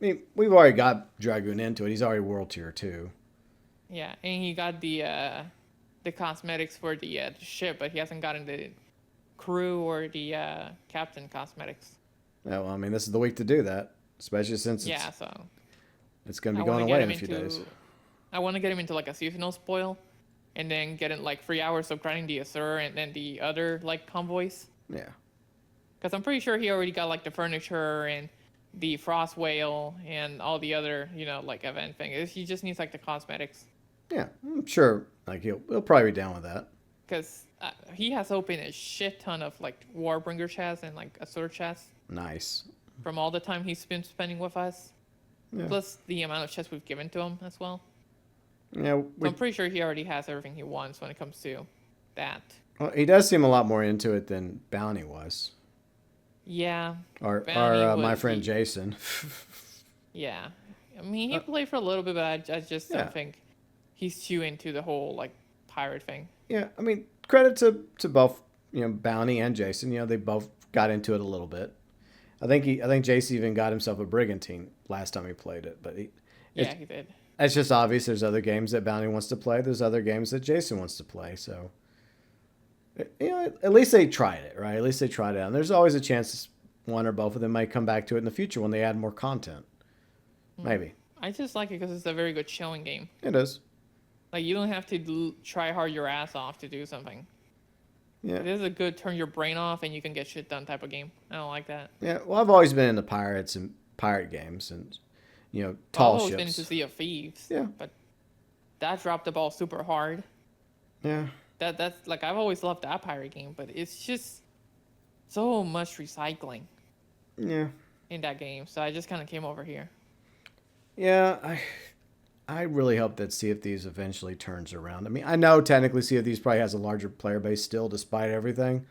I mean, we've already got Dragoon into it. He's already World Tier 2. Yeah, and he got the cosmetics for the ship, but he hasn't gotten the crew or the captain cosmetics. Yeah, well, I mean, this is the week to do that, especially since Yeah, so it's going to I be want going to away get in him a few into. days. I want to get him into like a seasonal spoil, and then get it like 3 hours of grinding the Asura and then the other like convoys. Yeah. Because I'm pretty sure he already got like the furniture and the frost whale and all the other, like event things. He just needs like the cosmetics. Yeah, I'm sure like he'll probably be down with that. Because he has opened a shit ton of like Warbringer chests and like Asura chests Nice. from all the time he's been spending with us. Yeah. Plus the amount of chests we've given to him as well. Yeah, So I'm pretty sure he already has everything he wants when it comes to that. well, he does seem a lot more into it than Bounty was. Yeah. Our Bounty my would friend be- Jason. Yeah. I mean, he played for a little bit, but I just Yeah. don't think he's too into the whole like pirate thing. Yeah, I mean, credit to both, Bounty and Jason. They both got into it a little bit. I think Jason even got himself a brigantine last time he played it, but Yeah, he did. it's just obvious there's other games that Bounty wants to play. There's other games that Jason wants to play. So, at least they tried it, right? At least they tried it out. And there's always a chance one or both of them might come back to it in the future when they add more content. Maybe. I just like it because it's a very good showing game. It is. Like you don't have to try hard your ass off to do something. Yeah. It is a good turn your brain off and you can get shit done type of game. I don't like that. Yeah. Well, I've always been into pirates and pirate games and, tall I've always ships. been into Sea of Thieves. Yeah. But that dropped the ball super hard. Yeah. That's like I've always loved that pirate game, but it's just so much recycling Yeah. in that game. So I just kind of came over here. Yeah, I really hope that Sea of Thieves eventually turns around. I mean, I know technically Sea of Thieves probably has a larger player base still, despite everything,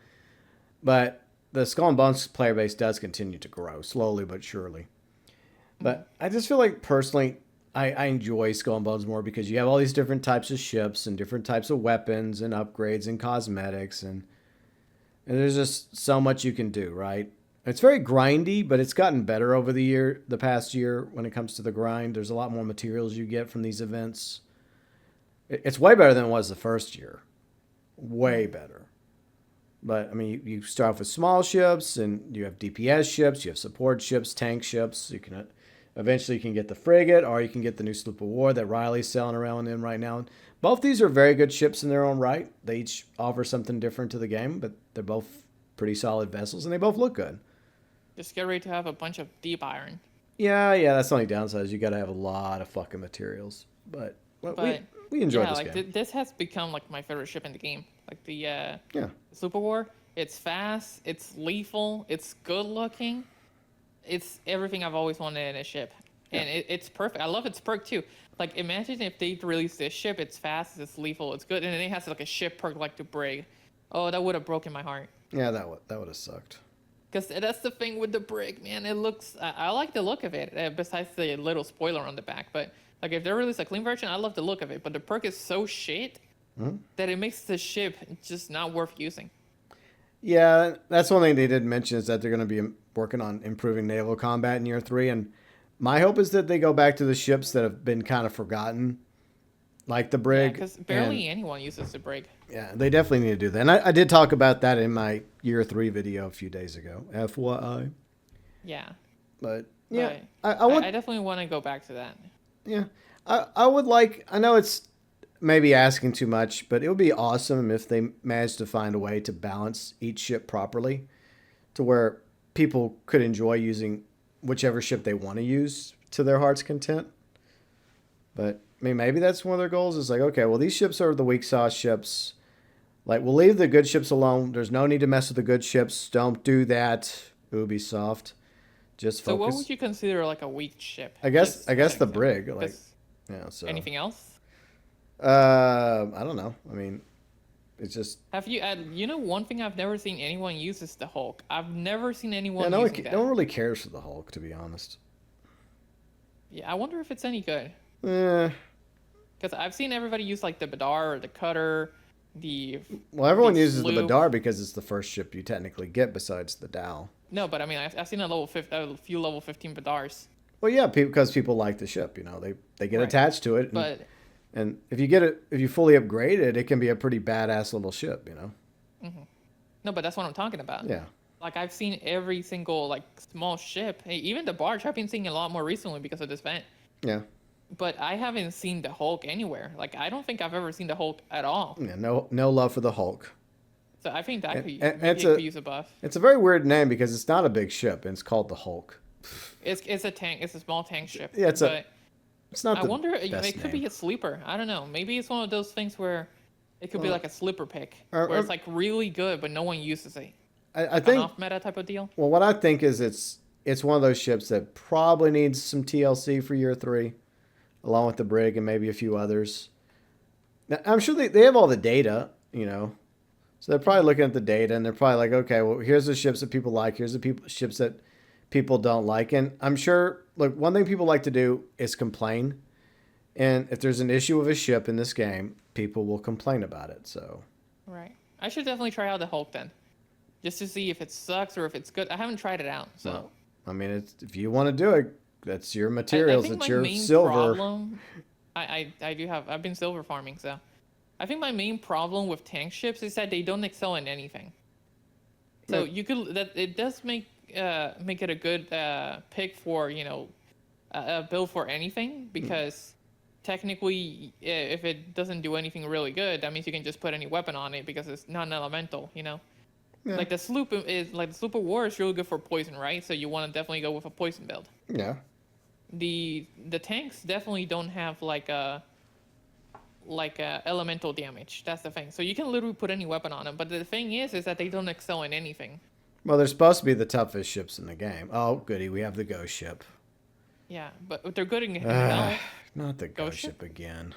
but the Skull and Bones player base does continue to grow slowly but surely. But I just feel like personally, I enjoy Skull and Bones more because you have all these different types of ships and different types of weapons and upgrades and cosmetics and there's just so much you can do, right? It's very grindy, but it's gotten better over the past year when it comes to the grind. There's a lot more materials you get from these events. It's way better than it was the first year. Way better. But, I mean, you start off with small ships, and you have DPS ships, you have support ships, tank ships. Eventually you can get the frigate, or you can get the new sloop of war that Riley's selling around in right now. Both these are very good ships in their own right. They each offer something different to the game, but they're both pretty solid vessels, and they both look good. Just get ready to have a bunch of deep iron. Yeah, that's the only downside is you got to have a lot of fucking materials. But we enjoyed this game. This has become like my favorite ship in the game. Like the Yeah. Super War. It's fast. It's lethal. It's good looking. It's everything I've always wanted in a ship, and it's perfect. I love its perk too. Like imagine if they released this ship. It's fast. It's lethal. It's good, and then it has like a ship perk like the brig. Oh, that would have broken my heart. Yeah, that would have sucked. Because that's the thing with the brig, man. It looks, I like the look of it, besides the little spoiler on the back. But like, if they release a clean version, I love the look of it. But the perk is so shit that it makes the ship just not worth using. Yeah, that's one thing they did mention is that they're going to be working on improving naval combat in year 3. And my hope is that they go back to the ships that have been kind of forgotten, like the brig. Because barely anyone uses the brig. Yeah, they definitely need to do that. And I did talk about that in my year 3 video a few days ago. FYI. Yeah. But yeah, But I definitely want to go back to that. Yeah, I would like. I know it's maybe asking too much, but it would be awesome if they managed to find a way to balance each ship properly, to where people could enjoy using whichever ship they want to use to their heart's content. But I mean, maybe that's one of their goals. Is like, okay, well, these ships are the weak sauce ships. Like, we'll leave the good ships alone. There's no need to mess with the good ships. Don't do that, Ubisoft. Just So what would focus. you consider like a weak ship? I guess Just I as guess an the example. brig, like, Because yeah. So, anything else? I don't know. I mean, it's just Have you? You know, one thing I've never seen anyone use is the Hulk. I've never seen yeah. anyone No one, using no that. one really cares for the Hulk, to be honest. Yeah, I wonder if it's any good. Eh. Because I've seen everybody use like the Badar or the Cutter, the Well, the everyone uses the Sloop. Badar because it's the first ship you technically get besides the Dow. No, but I mean, I've seen a few level 15 Badars. Well, yeah, because people like the ship. You know, they get Right. attached to it, But and if you get it, if you fully upgrade it, it can be a pretty badass little ship. You know. no, but that's what I'm talking about. Yeah. Like I've seen every single like small ship, hey, even the barge. I've been seeing a lot more recently because of this vent. Yeah. But I haven't seen the Hulk anywhere. Like I don't think I've ever seen the Hulk at all. Yeah. No love for the Hulk. So I think that could And maybe it could use a buff. it's a very weird name because it's not a big ship and it's called the Hulk. It's a tank. It's a small tank ship. Yeah, But it's not I the wonder. best It could name. be a sleeper. I don't know. Maybe it's one of those things where it could be Well, like a sleeper pick, or, where it's or, like really good, but no one uses it. I An think off meta type of deal. well, what I think is it's one of those ships that probably needs some TLC for year 3, along with the brig and maybe a few others. Now, I'm sure they have all the data, you know. So they're probably looking at the data and they're probably like, okay, well, here's the ships that people like. Here's the ships that people don't like. And I'm sure, look, one thing people like to do is complain. And if there's an issue with a ship in this game, people will complain about it. So, Right. I should definitely try out the Hulk then, just to see if it sucks or if it's good. I haven't tried it out, so. well, I mean, if you want to do it, that's your I materials. think It's my your main silver. problem, I do have, I've been silver farming, so. I think my main problem with tank ships is that they don't excel in anything. So Yeah. you could, that it does make it a good pick for, a build for anything, because technically, if it doesn't do anything really good, that means you can just put any weapon on it because it's non-elemental, you know? Yeah. Like the sloop is like the sloop of war is really good for poison, right? So you want to definitely go with a poison build. Yeah. The tanks definitely don't have like a elemental damage. That's the thing. So you can literally put any weapon on them. But the thing is that they don't excel in anything. Well, they're supposed to be the toughest ships in the game. Oh, goody. We have the ghost ship. Yeah, but they're good in health. Not the Ghost ghost ship? ship again.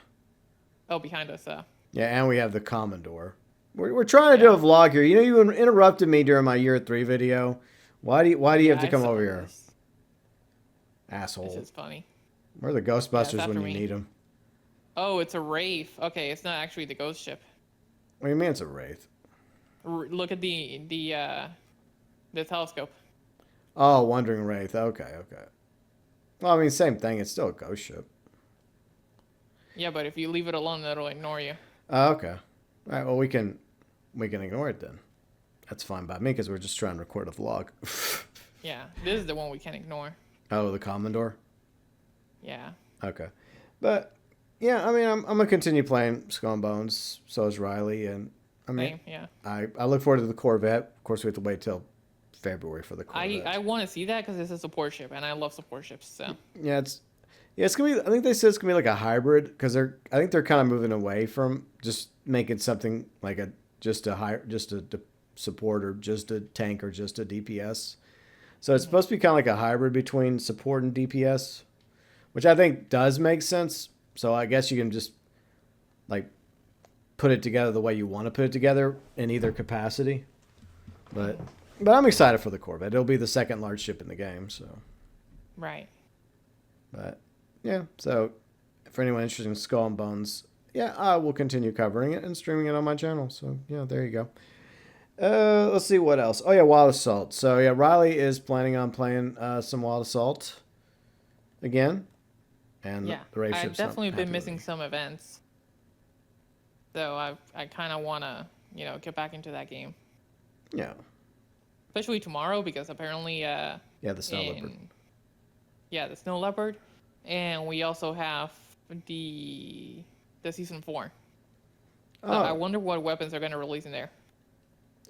Oh, behind us. Yeah, and we have the Commodore. We're trying to do a Yeah. vlog here. You know, you interrupted me during my year 3 video. Why do you have to I come saw over here, this. This asshole? is funny. We're the Ghostbusters when after you me. need them. Oh, it's a wraith. Okay, it's not actually the ghost ship. What do you mean it's a wraith? Look at the telescope. Oh, Wandering Wraith. Okay. Well, I mean, same thing. It's still a ghost ship. Yeah, but if you leave it alone, it'll ignore you. Oh, okay. All right. Well, we can ignore it then. That's fine by me because we're just trying to record a vlog. Yeah, this is the one we can ignore. Oh, the Commodore. Yeah. Okay, but yeah, I mean, I'm gonna continue playing Skull and Bones. So is Riley, and I mean, Same, yeah. I look forward to the Corvette. Of course, we have to wait till February for the Corvette. I want to see that because it's a support ship, and I love support ships. So it's gonna be. I think they said it's gonna be like a hybrid because I think they're kind of moving away from just making something like just a support or just a tank or just a DPS. So it's supposed to be kind of like a hybrid between support and DPS, which I think does make sense. So I guess you can just like put it together the way you want to put it together in either capacity. But I'm excited for the Corvette. It'll be the second large ship in the game. So, right. but yeah. So for anyone interested in Skull and Bones, yeah, I will continue covering it and streaming it on my channel. So yeah, there you go. Let's see what else. Oh yeah, Wild Assault. So yeah, Riley is planning on playing some Wild Assault again, and Yeah, the race I've ship's not definitely happy been with missing me. some events, so I kind of want to get back into that game, Yeah, especially tomorrow because apparently yeah, the Snow Leopard. yeah, the Snow Leopard, and we also have the season 4. So I Oh, wonder what weapons are going to release in there.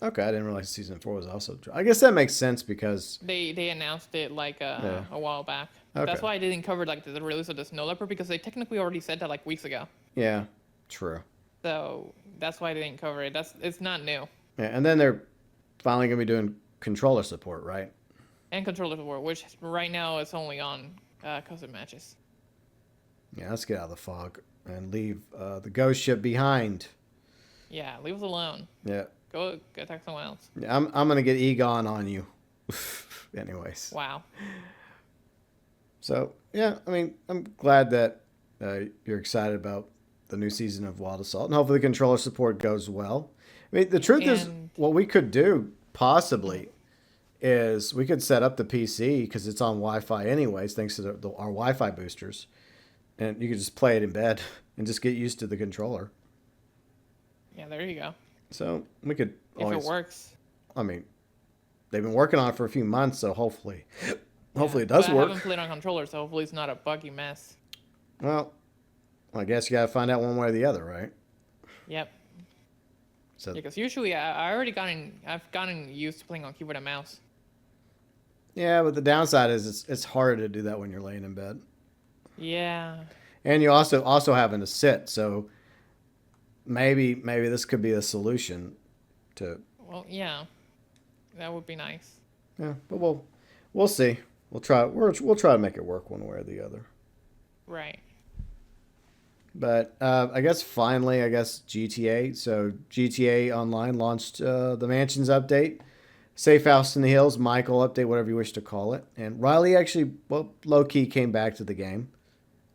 okay. I didn't realize season 4 was also. I guess that makes sense because They announced it like Yeah. a while back. Okay. That's why I didn't cover like the release of the Snow Leopard because they technically already said that like weeks ago. yeah, true. So that's why they didn't cover it. It's not new. Yeah, and then they're finally gonna be doing controller support, right? And controller support, which right now is only on custom matches. Yeah, let's get out of the fog and leave the ghost ship behind. Yeah, leave us alone. Yeah, Go attack someone else. yeah, I'm gonna get Egon on you. Anyways, Wow. so yeah, I mean, I'm glad that you're excited about the new season of Wild Assault, and hopefully the controller support goes well. I mean, the truth is, And what we could do possibly is we could set up the PC because it's on Wi-Fi anyways, thanks to our Wi-Fi boosters, and you could just play it in bed and just get used to the controller. yeah, there you go. So we could If always. it works. I mean, they've been working on it for a few months, so hopefully Yeah. it does But I work. haven't played on controller, so hopefully it's not a buggy mess. Well, I guess you gotta find out one way or the other, right? Yep. So Because usually I've gotten used to playing on keyboard and mouse. yeah, but the downside is it's harder to do that when you're laying in bed, Yeah. and you also having to sit. So maybe this could be a solution to. Well, yeah. That would be nice. Yeah, but we'll see. We'll try. We'll try to make it work one way or the other. Right. But I guess finally, GTA. So GTA Online launched the Mansions update, Safe House in the Hills, Michael update, whatever you wish to call it. And Riley actually, well, low key came back to the game.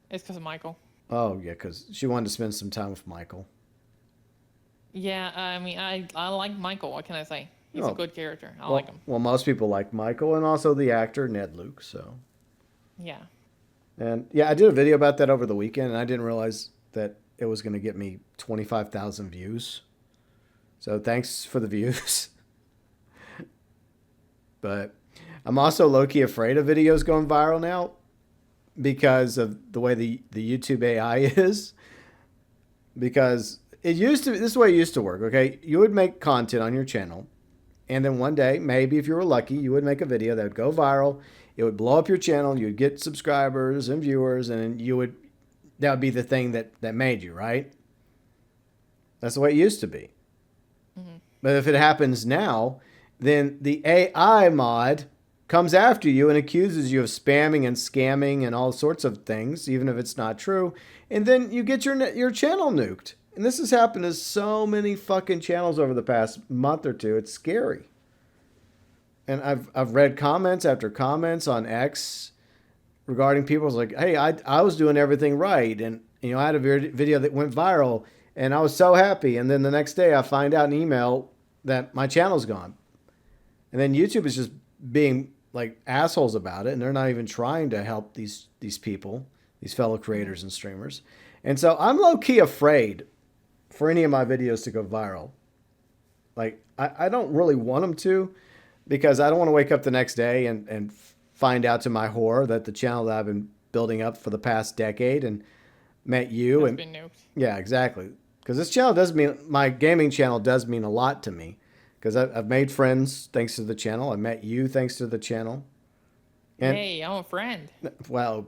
It's because of Michael. Oh yeah, because she wanted to spend some time with Michael. Yeah, I mean, I like Michael. What can I say? He's Oh, a good character. I well, like him. well, most people like Michael, and also the actor Ned Luke. So, Yeah. and yeah, I did a video about that over the weekend, and I didn't realize that it was going to get me 25,000 views. So thanks for the views. But I'm also low-key afraid of videos going viral now because of the way the YouTube AI is. Because it used to, this is the way it used to work, okay? You would make content on your channel, and then one day, maybe if you were lucky, you would make a video that would go viral. It would blow up your channel, you'd get subscribers and viewers, and that would be the thing that made you, right? That's the way it used to be. Hmm. But if it happens now, then the AI mod comes after you and accuses you of spamming and scamming and all sorts of things, even if it's not true. And then you get your channel nuked. And this has happened to so many fucking channels over the past month or two. It's scary. And I've read comments after comments on X regarding people's like, hey, I was doing everything right. And, I had a video that went viral and I was so happy. And then the next day I find out an email that my channel's gone. And then YouTube is just being like assholes about it, and they're not even trying to help these people, these fellow creators and streamers. And so I'm low key afraid for any of my videos to go viral. Like I don't really want them to, because I don't want to wake up the next day and find out to my horror that the channel that I've been building up for the past decade and met you Has and been nuked. yeah, exactly. Because this channel my gaming channel does mean a lot to me. Because I've made friends thanks to the channel. I met you thanks to the channel. And Hey, I'm a friend. well,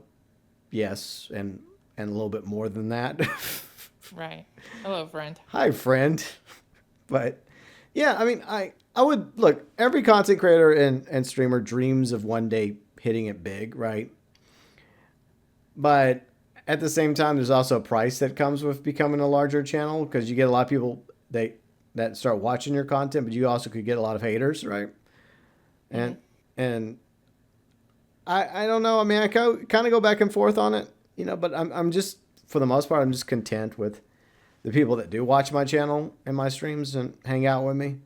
yes, and a little bit more than that. Right. Hello, friend. Hi, friend. But yeah, I mean, I would look. Every content creator and streamer dreams of one day hitting it big, right? But at the same time, there's also a price that comes with becoming a larger channel, because you get a lot of people that start watching your content, but you also could get a lot of haters, right? And I don't know. I mean, I kind of go back and forth on it, but I'm just, for the most part, I'm just content with the people that do watch my channel and my streams and hang out with me.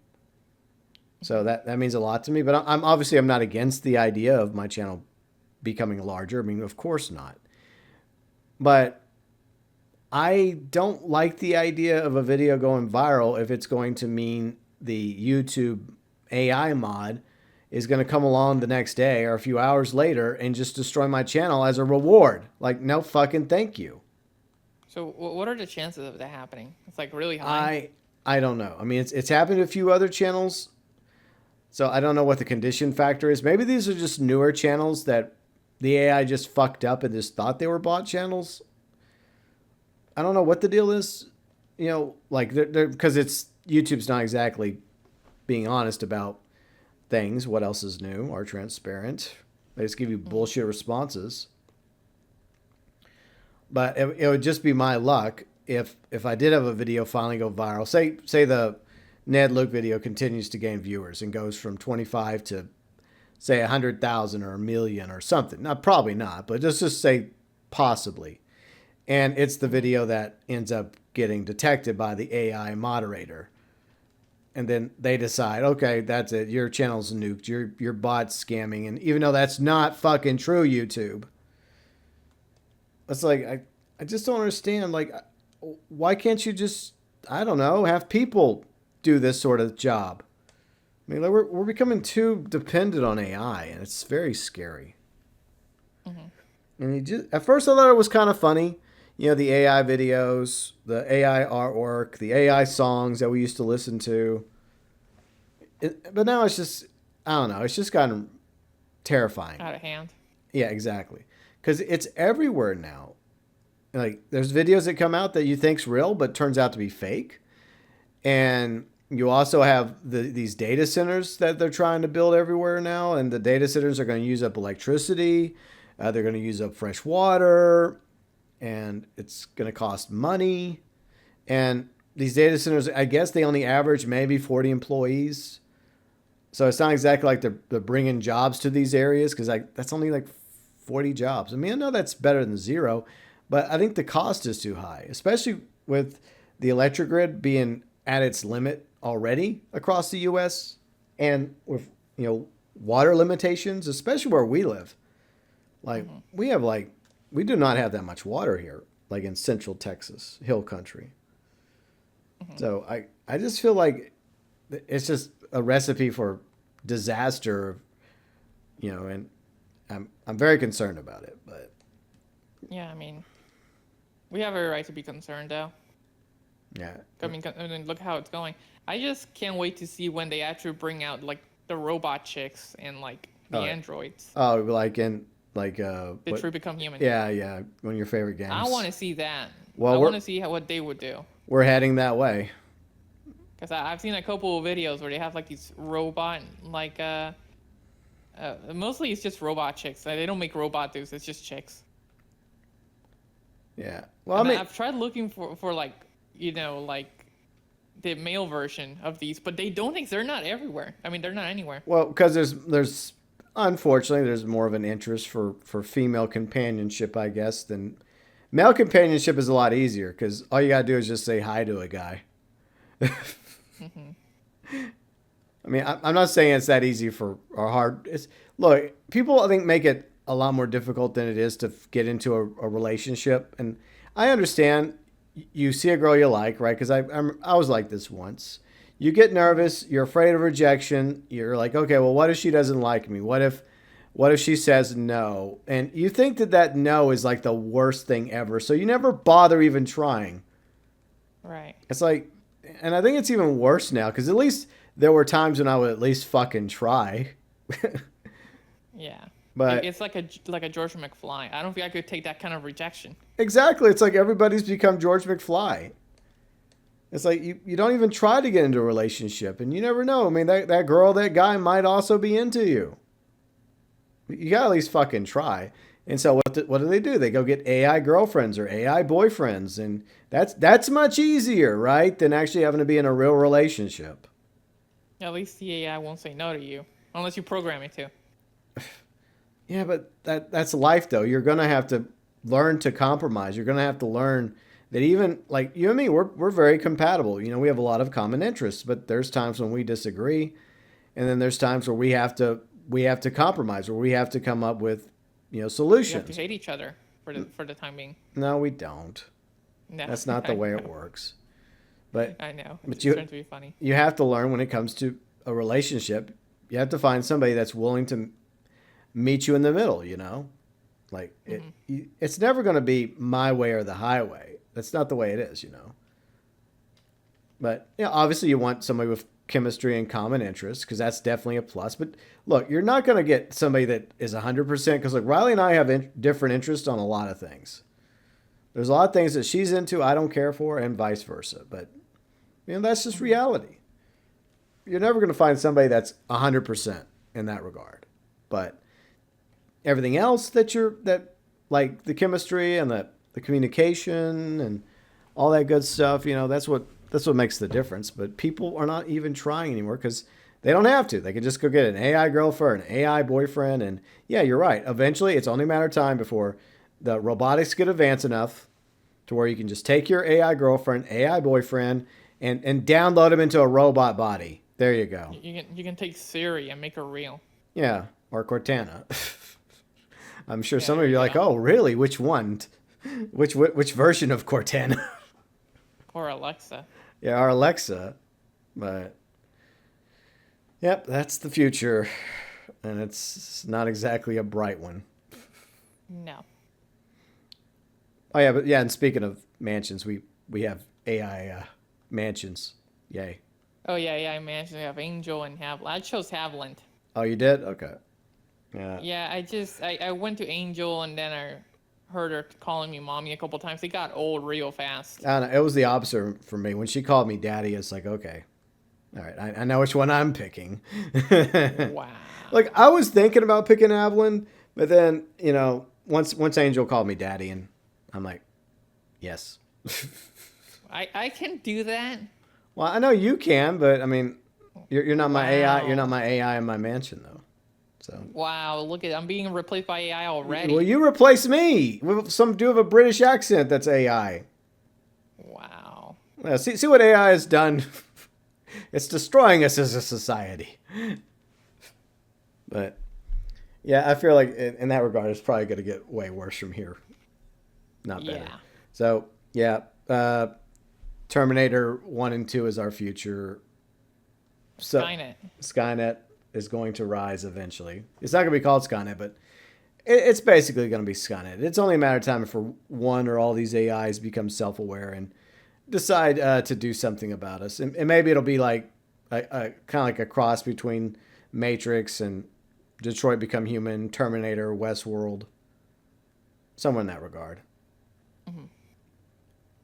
So that means a lot to me. But I'm not against the idea of my channel becoming larger. I mean, of course not. But I don't like the idea of a video going viral if it's going to mean the YouTube AI mod is going to come along the next day or a few hours later and just destroy my channel as a reward. Like, no fucking thank you. So, what are the chances of that happening? It's like really high. I don't know. I mean, it's happened to a few other channels, so I don't know what the condition factor is. Maybe these are just newer channels that the AI just fucked up and just thought they were bot channels. I don't know what the deal is, like because it's YouTube's not exactly being honest about things. What else is new or transparent? They just give you bullshit responses. But it would just be my luck if I did have a video finally go viral. Say the Ned Luke video continues to gain viewers and goes from 25 to say 100,000 or a million or something. Not probably not, but just say possibly. And it's the video that ends up getting detected by the AI moderator. And then they decide, okay, that's it. Your channel's nuked. Your bot's scamming. And even though that's not fucking true, YouTube, it's like I just don't understand. Like, why can't you just, I don't know, have people do this sort of job? I mean, like we're becoming too dependent on AI, and it's very scary. And at first I thought it was kind of funny, the AI videos, the AI artwork, the AI songs that we used to listen to. But now it's just, I don't know, it's just gotten terrifying. Out of hand. Yeah, exactly. Because it's everywhere now. Like, there's videos that come out that you think's real, but turns out to be fake. And you also have these data centers that they're trying to build everywhere now. And the data centers are going to use up electricity. They're going to use up fresh water. And it's going to cost money. And these data centers, I guess they only average maybe 40 employees. So it's not exactly like they're bringing jobs to these areas, because that's only like 40 jobs. I mean, I know that's better than zero, but I think the cost is too high, especially with the electric grid being at its limit already across the U.S. and with, water limitations, especially where we live. Like, we do not have that much water here, like in central Texas, hill country. So I just feel like it's just a recipe for disaster, and I'm very concerned about it. But yeah, I mean, we have a right to be concerned, though. Yeah. I mean, look how it's going. I just can't wait to see when they actually bring out like the robot chicks and like the androids. Oh, like in like They truly become human. Yeah, one of your favorite games. I want to see that. Well, I want to see what they would do. We're heading that way. Because I've seen a couple of videos where they have like these robot mostly it's just robot chicks. They don't make robot dudes. It's just chicks. Yeah. Well, I mean, I've tried looking for like like the male version of these, but they don't think they're not everywhere. I mean, they're not anywhere. Well, because there's unfortunately there's more of an interest for female companionship, I guess, than male companionship is a lot easier, because all you gotta do is just say hi to a guy. I mean, I'm not saying it's that easy or hard. Look, people I think make it a lot more difficult than it is to get into a relationship, and I understand. You see a girl you like, right? Because I was like this once. You get nervous. You're afraid of rejection. You're like, okay, well, what if she doesn't like me? What if she says no? And you think that no is like the worst thing ever. So you never bother even trying. Right. It's like, and I think it's even worse now, because at least there were times when I would at least fucking try. Yeah. But it's like a George McFly. I don't think I could take that kind of rejection. Exactly. It's like everybody's become George McFly. It's like you don't even try to get into a relationship, and you never know. I mean, that girl, that guy might also be into you. You gotta at least fucking try. And so what do? They go get AI girlfriends or AI boyfriends, and that's much easier, right, than actually having to be in a real relationship. At least the AI won't say no to you, unless you program it to. Yeah, but that's life, though. You're gonna have to learn to compromise. You're gonna have to learn that even like you and me, we're very compatible. We have a lot of common interests, but there's times when we disagree, and then there's times where we have to compromise, where we have to come up with solutions. You have to hate each other for the time being. No, we don't. No, that's not the way it works. But I know. But it's trying to be funny. You have to learn when it comes to a relationship. You have to find somebody that's willing to meet you in the middle. Like it's never going to be my way or the highway. That's not the way it is. But obviously you want somebody with chemistry and common interests, because that's definitely a plus. But look, you're not going to get somebody that is 100%, because like Riley and I have different interests on a lot of things. There's a lot of things that she's into I don't care for, and vice versa. But that's just Mhm. reality. You're never going to find somebody that's 100% in that regard. But everything else that like the chemistry and the communication and all that good stuff, that's what makes the difference. But people are not even trying anymore because they don't have to. They can just go get an AI girlfriend, an AI boyfriend, and yeah, you're right. Eventually, it's only a matter of time before the robotics get advanced enough to where you can just take your AI girlfriend, AI boyfriend, and download them into a robot body. There you go. You can take Siri and make her real. Yeah, or Cortana. I'm sure Yeah, some there of you you are like, go. oh, really? Which one? Which version of Cortana? Or Alexa. Yeah, our Alexa. But yep, that's the future, and it's not exactly a bright one. No. Oh yeah, but yeah, and speaking of mansions, we have AI mansions. Yay. Oh yeah, yeah. I managed to have Angel and Haviland. I chose Haviland. Oh, you did? Okay. Yeah. Yeah, I went to Angel and then I heard her calling me mommy a couple times. It got old real fast. I don't know. It was the opposite for me. When she called me daddy, it's like, okay, all right, I know which one I'm picking. Wow. Like I was thinking about picking Evelyn, but then once Angel called me daddy, and I'm like, yes. I can do that. Well, I know you can, but I mean, you're not my AI. You're not Wow. my AI in my mansion though. So, Wow, look at I'm being replaced by AI well, already. you replace me with some dude with a British accent that's AI. Wow. Yeah, see what AI has done. It's destroying us as a society. But yeah, I feel like in that regard, it's probably going to get way worse from here, not better. Yeah. So yeah, Terminator 1 and 2 is our future. So Skynet. Skynet is going to rise eventually. It's not going to be called Skynet, but it's basically going to be Skynet. It's only a matter of time before one or all these AIs become self-aware and decide to do something about us. And maybe it'll be like kind of like a cross between Matrix and Detroit Become Human, Terminator, Westworld, somewhere in that regard. Hmm.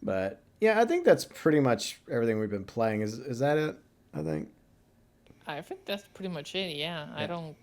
But yeah, I think that's pretty much everything we've been playing. Is that it? I think. I think that's pretty much it. Yeah. I Yeah. don't.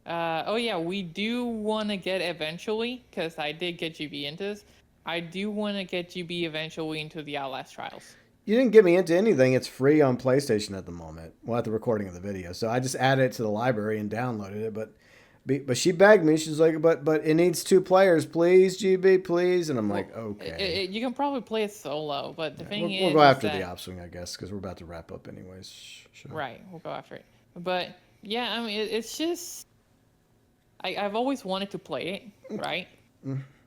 Oh yeah, we do want to get eventually, because I did get GB into this. I do want to get GB eventually into the Outlast trials. You didn't get me into anything. It's free on PlayStation at the moment. Well, at the recording of the video, so I just added it to the library and downloaded it. But she begged me. She's like, but it needs 2 players, please, GB, please. And I'm Well, like, okay. you can probably play it solo, but the Yeah, thing we'll go is after the that opswing, I guess, because we're about to wrap up anyways. Sure. right, we'll go after it. But yeah, I mean, it's just I've always wanted to play it, right?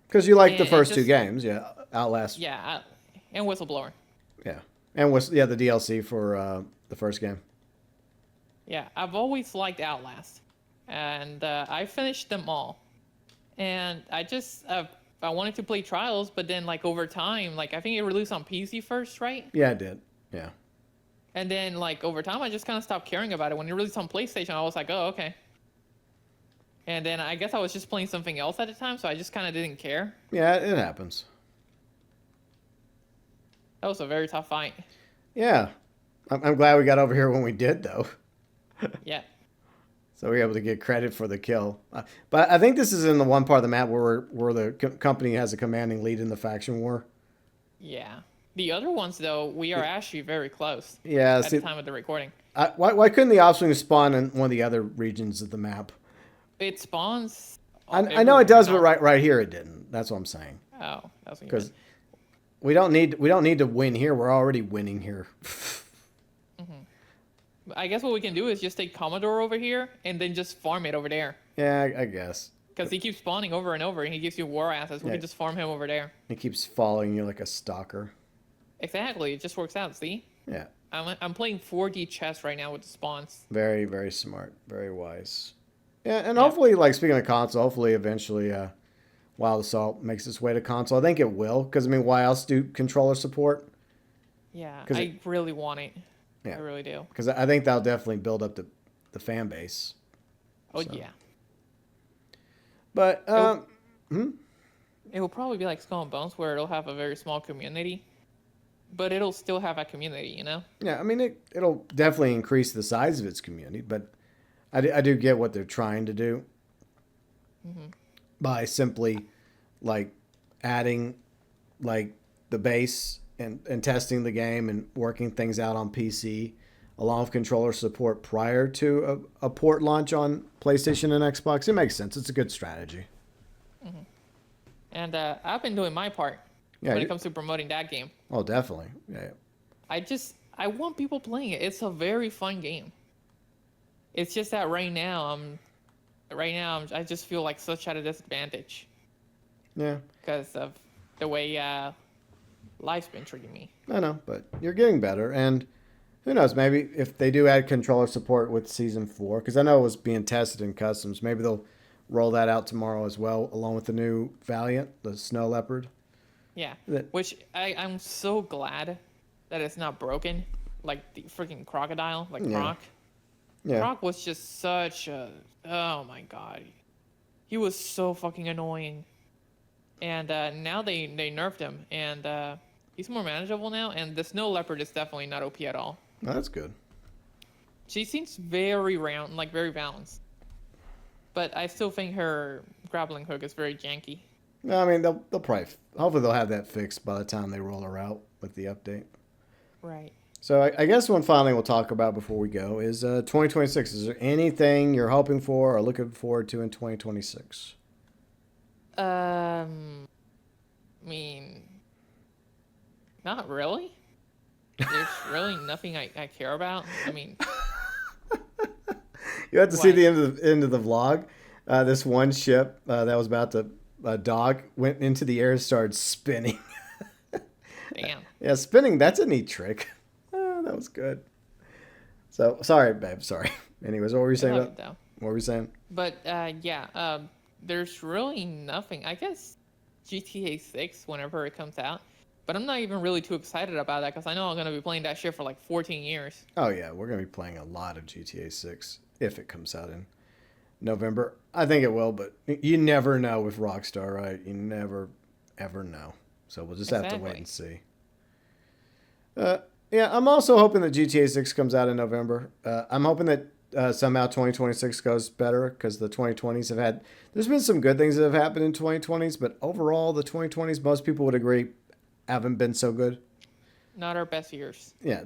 Because you like the And first two just games, yeah. Outlast, yeah, and Whistleblower. yeah, and was the DLC for the first game. Yeah, I've always liked Outlast, and I finished them all. And I wanted to play Trials, but then like over time, like I think it released on PC first, right? Yeah, I did. Yeah. And then like over time, I just kind of stopped caring about it. When it released on PlayStation, I was like, oh okay. And then I guess I was just playing something else at the time, so I just kind of didn't care. Yeah, it happens. That was a very tough fight. Yeah. I'm glad we got over here when we did, though. Yeah. So we were able to get credit for the kill. But I think this is in the one part of the map where the company has a commanding lead in the faction war. Yeah. The other ones, though, we are actually very close Yeah, at the see, time of the recording. why couldn't the offswing spawn in one of the other regions of the map? It spawns I know it everywhere. does, but right here it didn't. That's what I'm saying. Oh, that was good. Because we don't need to win here. We're already winning here. I guess what we can do is just take Commodore over here and then just farm it over there. Yeah, I guess. Because he keeps spawning over and over and he gives you war assets. We Yeah. can just farm him over there. It keeps following you like a stalker. Exactly. It just works out. See? Yeah. I'm playing 4D chess right now with the spawns. Very, very smart. Very wise. Yeah, and Yeah. hopefully, like speaking of console, hopefully eventually Wild Assault makes its way to console. I think it will, because I mean, why else do controller support? Yeah. 'Cause I really want it. Yeah. I really do. Because I think that'll definitely build up the fan base. Oh, So. yeah. But It'll- It will probably be like Skull and Bones, where it'll have a very small community, but it'll still have a community, you know? Yeah, I mean, it'll definitely increase the size of its community, but I do get what they're trying to do Hmm. by simply like adding like the base and testing the game and working things out on PC along with controller support prior to a port launch on PlayStation and Xbox. It makes sense. It's a good strategy. Hmm. And I've been doing my part Yeah. when it comes to promoting that game. Oh, definitely. Yeah. I want people playing it. It's a very fun game. It's just that I just feel like such at a disadvantage Yeah. because of the way life's been treating me. I know, but you're getting better. And who knows, maybe if they do add controller support with Season 4, because I know it was being tested in customs, maybe they'll roll that out tomorrow as well, along with the new Valiant, the Snow Leopard. Yeah, That, which I'm so glad that it's not broken, like the freaking crocodile, like Yeah. Croc. yeah. Croc was just such a, oh my god, he was so fucking annoying. And now they nerfed him, and he's more manageable now. And the Snow Leopard is definitely not OP at all. Oh, that's good. She seems very round, like very balanced. But I still think her grappling hook is very janky. No, I mean, they'll probably, hopefully they'll have that fixed by the time they roll her out with the update. Right. So I guess one final thing we'll talk about before we go is 2026. Is there anything you're hoping for or looking forward to in 2026? I mean, not really. There's really nothing I care about. I mean, You have to see What? the end of the vlog. This one ship that was about to dock went into the air and started spinning. damn. Yeah, spinning. That's a neat trick. That was good. So sorry, babe. Sorry. Anyways, what were you I saying love about? it though. What were you saying? But yeah, there's really nothing. I guess GTA 6 whenever it comes out. But I'm not even really too excited about that because I know I'm gonna be playing that shit for like 14 years. Oh yeah, we're gonna be playing a lot of GTA 6 if it comes out in November. I think it will, but you never know with Rockstar, right? You never ever know. So we'll just have to wait Exactly. and see. Uh, yeah, I'm also hoping that GTA 6 comes out in November. I'm hoping that somehow 2026 goes better because the 2020s have had. There's been some good things that have happened in 2020s, but overall, the 2020s, most people would agree, haven't been so good. Not our best years. Yeah,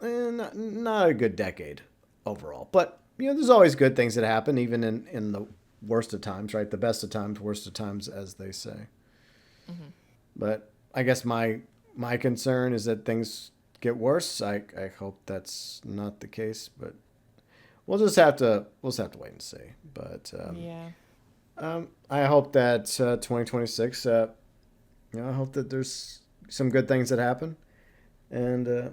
not a good decade overall. But there's always good things that happen, even in the worst of times, right? The best of times, worst of times, as they say. Hmm. But I guess my concern is that things get worse. I hope that's not the case, but we'll just have to wait and see. But Yeah. I hope that 2026. I hope that there's some good things that happen, and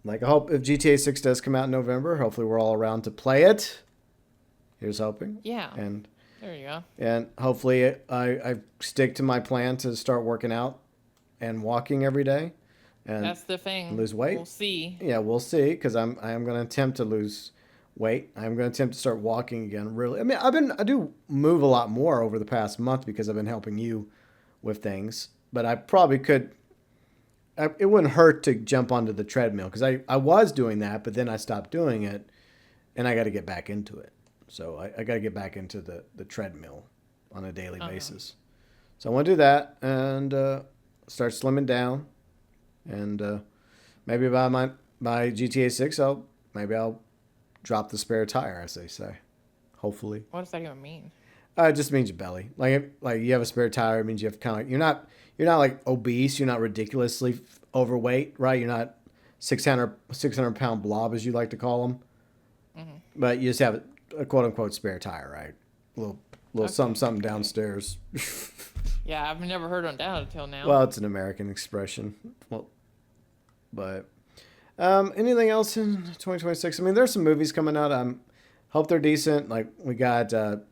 like I hope if GTA 6 does come out in November, hopefully we're all around to play it. Here's hoping, Yeah. and There you go. hopefully I stick to my plan to start working out and walking every day, and That's the thing. lose weight. We'll see. Yeah, we'll see because I am going to attempt to lose weight. I'm going to attempt to start walking again. Really, I mean, I do move a lot more over the past month because I've been helping you with things, but I probably could. It wouldn't hurt to jump onto the treadmill because I was doing that, but then I stopped doing it, and I got to get back into it. So I got to get back into the treadmill on a daily basis. So I want to do that and start slimming down, and maybe by GTA 6, I'll drop the spare tire, as they say. Hopefully, What does that even mean? it just means your belly. Like you have a spare tire, it means you have kind of you're not like obese, you're not ridiculously overweight, right? You're not 600 pound blob as you like to call them, Hmm. but you just have a quote unquote spare tire, right? Little Okay, something okay. downstairs. Yeah, I've never heard on that until now. Well, it's an American expression. Well, but anything else in 2026? I mean, there's some movies coming out. Hope they're decent. Like we got the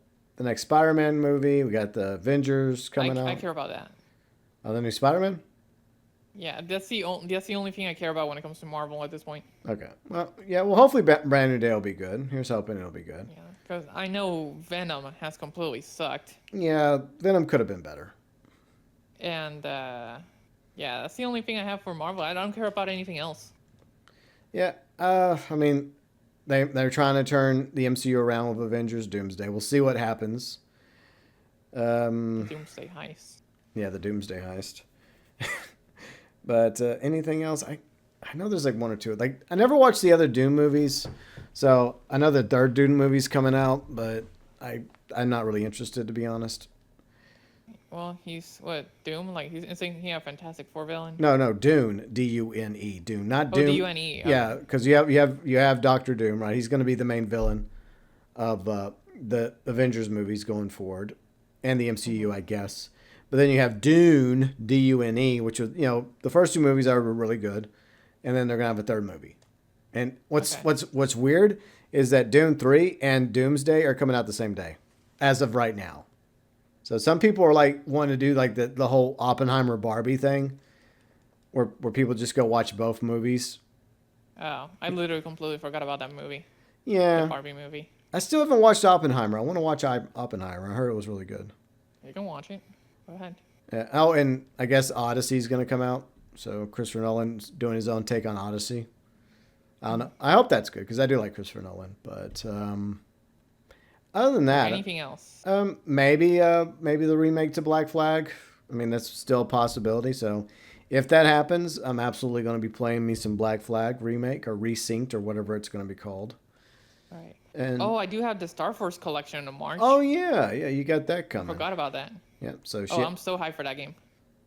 next Spider-Man movie. We got the Avengers coming I out. care about that. Oh, the new Spider-Man. Yeah, that's the only thing I care about when it comes to Marvel at this point. Okay. Well, yeah. Well, hopefully, Brand New Day will be good. Here's hoping it'll be good. Yeah, because I know Venom has completely sucked. Yeah, Venom could have been better. And yeah, that's the only thing I have for Marvel. I don't care about anything else. Yeah. I mean, they're trying to turn the MCU around with Avengers Doomsday. We'll see what happens. The Um, Doomsday Heist. yeah, the Doomsday heist. But anything else? I know there's like one or two. Like I never watched the other Doom movies, so I know the third Doom movie's coming out, but I'm not really interested to be honest. Well, he's what Doom? Like isn't he a Fantastic Four villain? No, Dune, Dune, Dune, not Oh, Doom. Dune. Yeah, Okay. because you have Doctor Doom, right? He's going to be the main villain of the Avengers movies going forward, and the Hmm. MCU, I guess. But then you have Dune, Dune, which was the first two movies are really good, and then they're gonna have a third movie. And what's Okay. what's what's weird is that Dune 3 and Doomsday are coming out the same day, as of right now. So some people are like wanting to do like the whole Oppenheimer Barbie thing, where people just go watch both movies. Oh, I literally completely forgot about that movie, the Yeah, Barbie movie. I still haven't watched Oppenheimer. I want to watch Oppenheimer. I heard it was really good. You can watch it. Go ahead. Yeah. Oh, and I guess Odyssey's going to come out. So Christopher Nolan's doing his own take on Odyssey. I don't Hmm. know. I hope that's good because I do like Christopher Nolan. But other than that, Anything else? maybe the remake to Black Flag. I mean, that's still a possibility. So if that happens, I'm absolutely going to be playing me some Black Flag remake or resynced or whatever it's going to be called. Right. And Oh, I do have the Star Force collection in oh March. yeah, you got that I coming. forgot about that. Yeah. Oh, I'm so hyped for that game.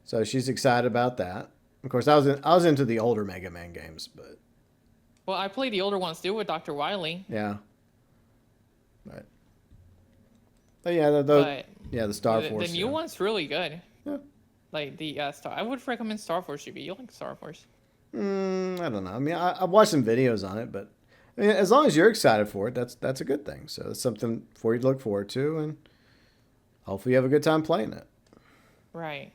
So she's excited about that. Of course, I was into the older Mega Man games, but Well, I played the older ones too with Dr. Wily, yeah, right. But yeah, but yeah, the Star the Force. new Yeah. one's really good. Yeah. Like the Star, I would recommend Star Force to you. You like Star Force? I don't know. I mean, I've watched some videos on it, but I mean, as long as you're excited for it, that's a good thing. So it's something for you to look forward to, and hopefully you have a good time playing it. Right.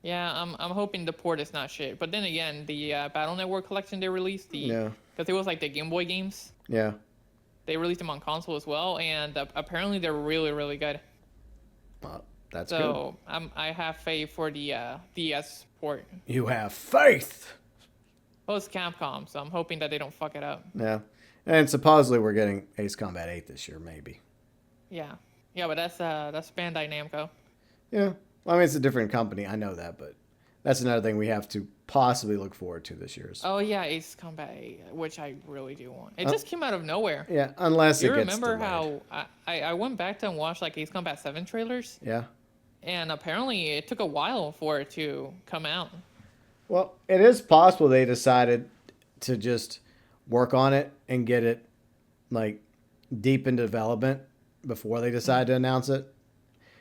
Yeah, I'm hoping the port is not shit. But then again, the Battle Network collection they released, Yeah, because it was like the Game Boy games, yeah. they released them on console as well, and apparently they're really really good. Well, that's good. So I have faith for the DS port. You have faith. Well, it's Capcom, so I'm hoping that they don't fuck it up. Yeah, and supposedly we're getting Ace Combat 8 this year, maybe. Yeah, yeah, but that's Bandai Namco. Yeah. Well, I mean, it's a different company. I know that, but that's another thing we have to possibly look forward to this year. Oh yeah, Ace Combat 8, which I really do want. It Uh, just came out of nowhere. yeah, unless You it gets remember delayed. how I went back to and watched like Ace Combat 7 trailers, Yeah. and apparently it took a while for it to come out. Well, it is possible they decided to just work on it and get it like deep into development before they decide Hmm. to announce it.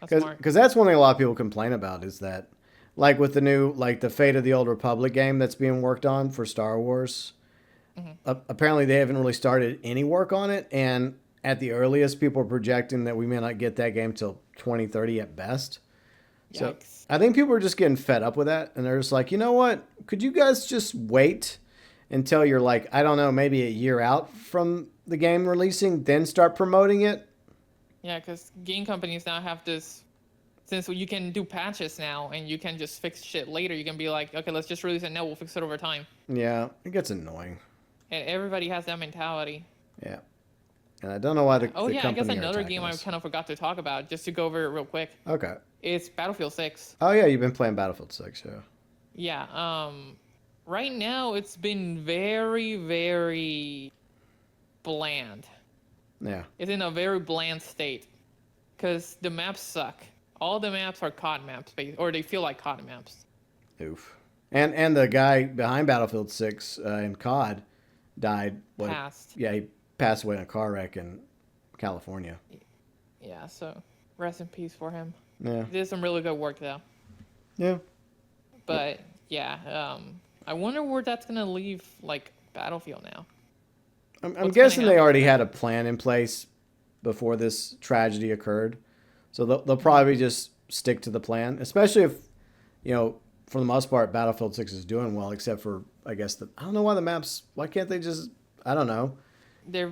That's smart. Because that's one thing a lot of people complain about is that, like with the new like the Fate of the Old Republic game that's being worked on for Star Wars, Hmm. apparently they haven't really started any work on it, and at the earliest, people are projecting that we may not get that game till 2030 at best. So Yikes. I think people are just getting fed up with that, and they're just like, you know what? Could you guys just wait until you're like, I don't know, maybe a year out from the game releasing, then start promoting it? Yeah, because game companies now have this. Since you can do patches now and you can just fix shit later, you can be like, okay, let's just release it now. We'll fix it over time. Yeah, it gets annoying. And everybody has that mentality. Yeah, and I don't know why Oh the yeah, I guess company are another attacking game I us. kind of forgot to talk about, just to go over it real quick. Okay. It's Battlefield 6. Oh yeah, you've been playing Battlefield 6, yeah. Yeah. Right now it's been very, very bland. Yeah. It's in a very bland state, because the maps suck. All the maps are COD maps, or they feel like COD maps. Oof. And the guy behind Battlefield 6 in COD died. What? Past. Yeah, he passed away in a car wreck in California. Yeah, so rest in peace for him. Yeah. He did some really good work though. Yeah. But yeah, I wonder where that's gonna leave like Battlefield now. I'm What's guessing gonna they happen already with had that? a plan in place before this tragedy occurred. So they'll probably just stick to the plan, especially if, for the most part, Battlefield 6 is doing well, except for, I guess, I don't know why the maps, why can't they just, I don't know. they're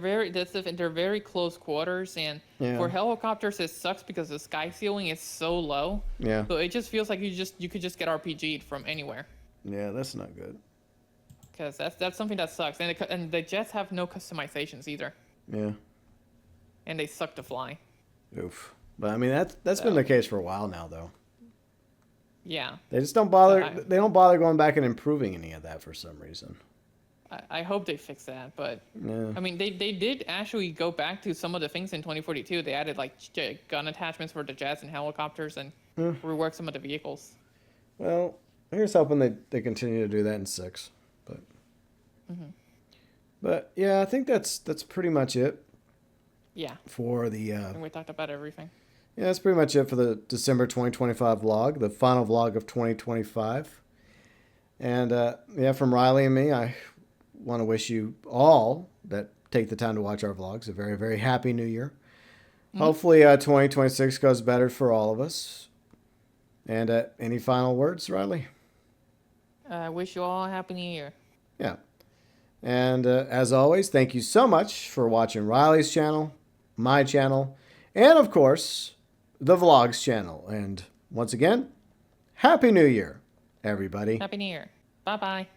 very close quarters, and Yeah. for helicopters it sucks because the sky ceiling is so low. Yeah. So it just feels like you could just get RPG'd from anywhere. Yeah, that's not good. Because that's something that sucks, and the jets have no customizations either, Yeah. and they suck to fly. Oof. But I mean that's been So the case for a while now though. yeah, They just don't so bother they don't bother going back and improving any of that for some reason. I hope they fix that. But Yeah. I mean, they did actually go back to some of the things in 2042. They added like gun attachments for the jets and helicopters, and Yeah. reworked some of the vehicles. Well, here's hoping they continue to do that in 6. But But yeah, I think that's pretty much it Yeah, for the and we talked about everything. yeah, that's pretty much it for the December 2025 vlog, the final vlog of 2025. And yeah, from Riley and me, I want to wish you all that take the time to watch our vlogs a very, very happy new year. Hopefully 2026 goes better for all of us. And any final words, Riley? I wish you all a happy new year. Yeah. And as always, thank you so much for watching Riley's channel, my channel, and of course, the Vlogs channel. And once again, Happy New Year, everybody. Happy New Year. Bye bye.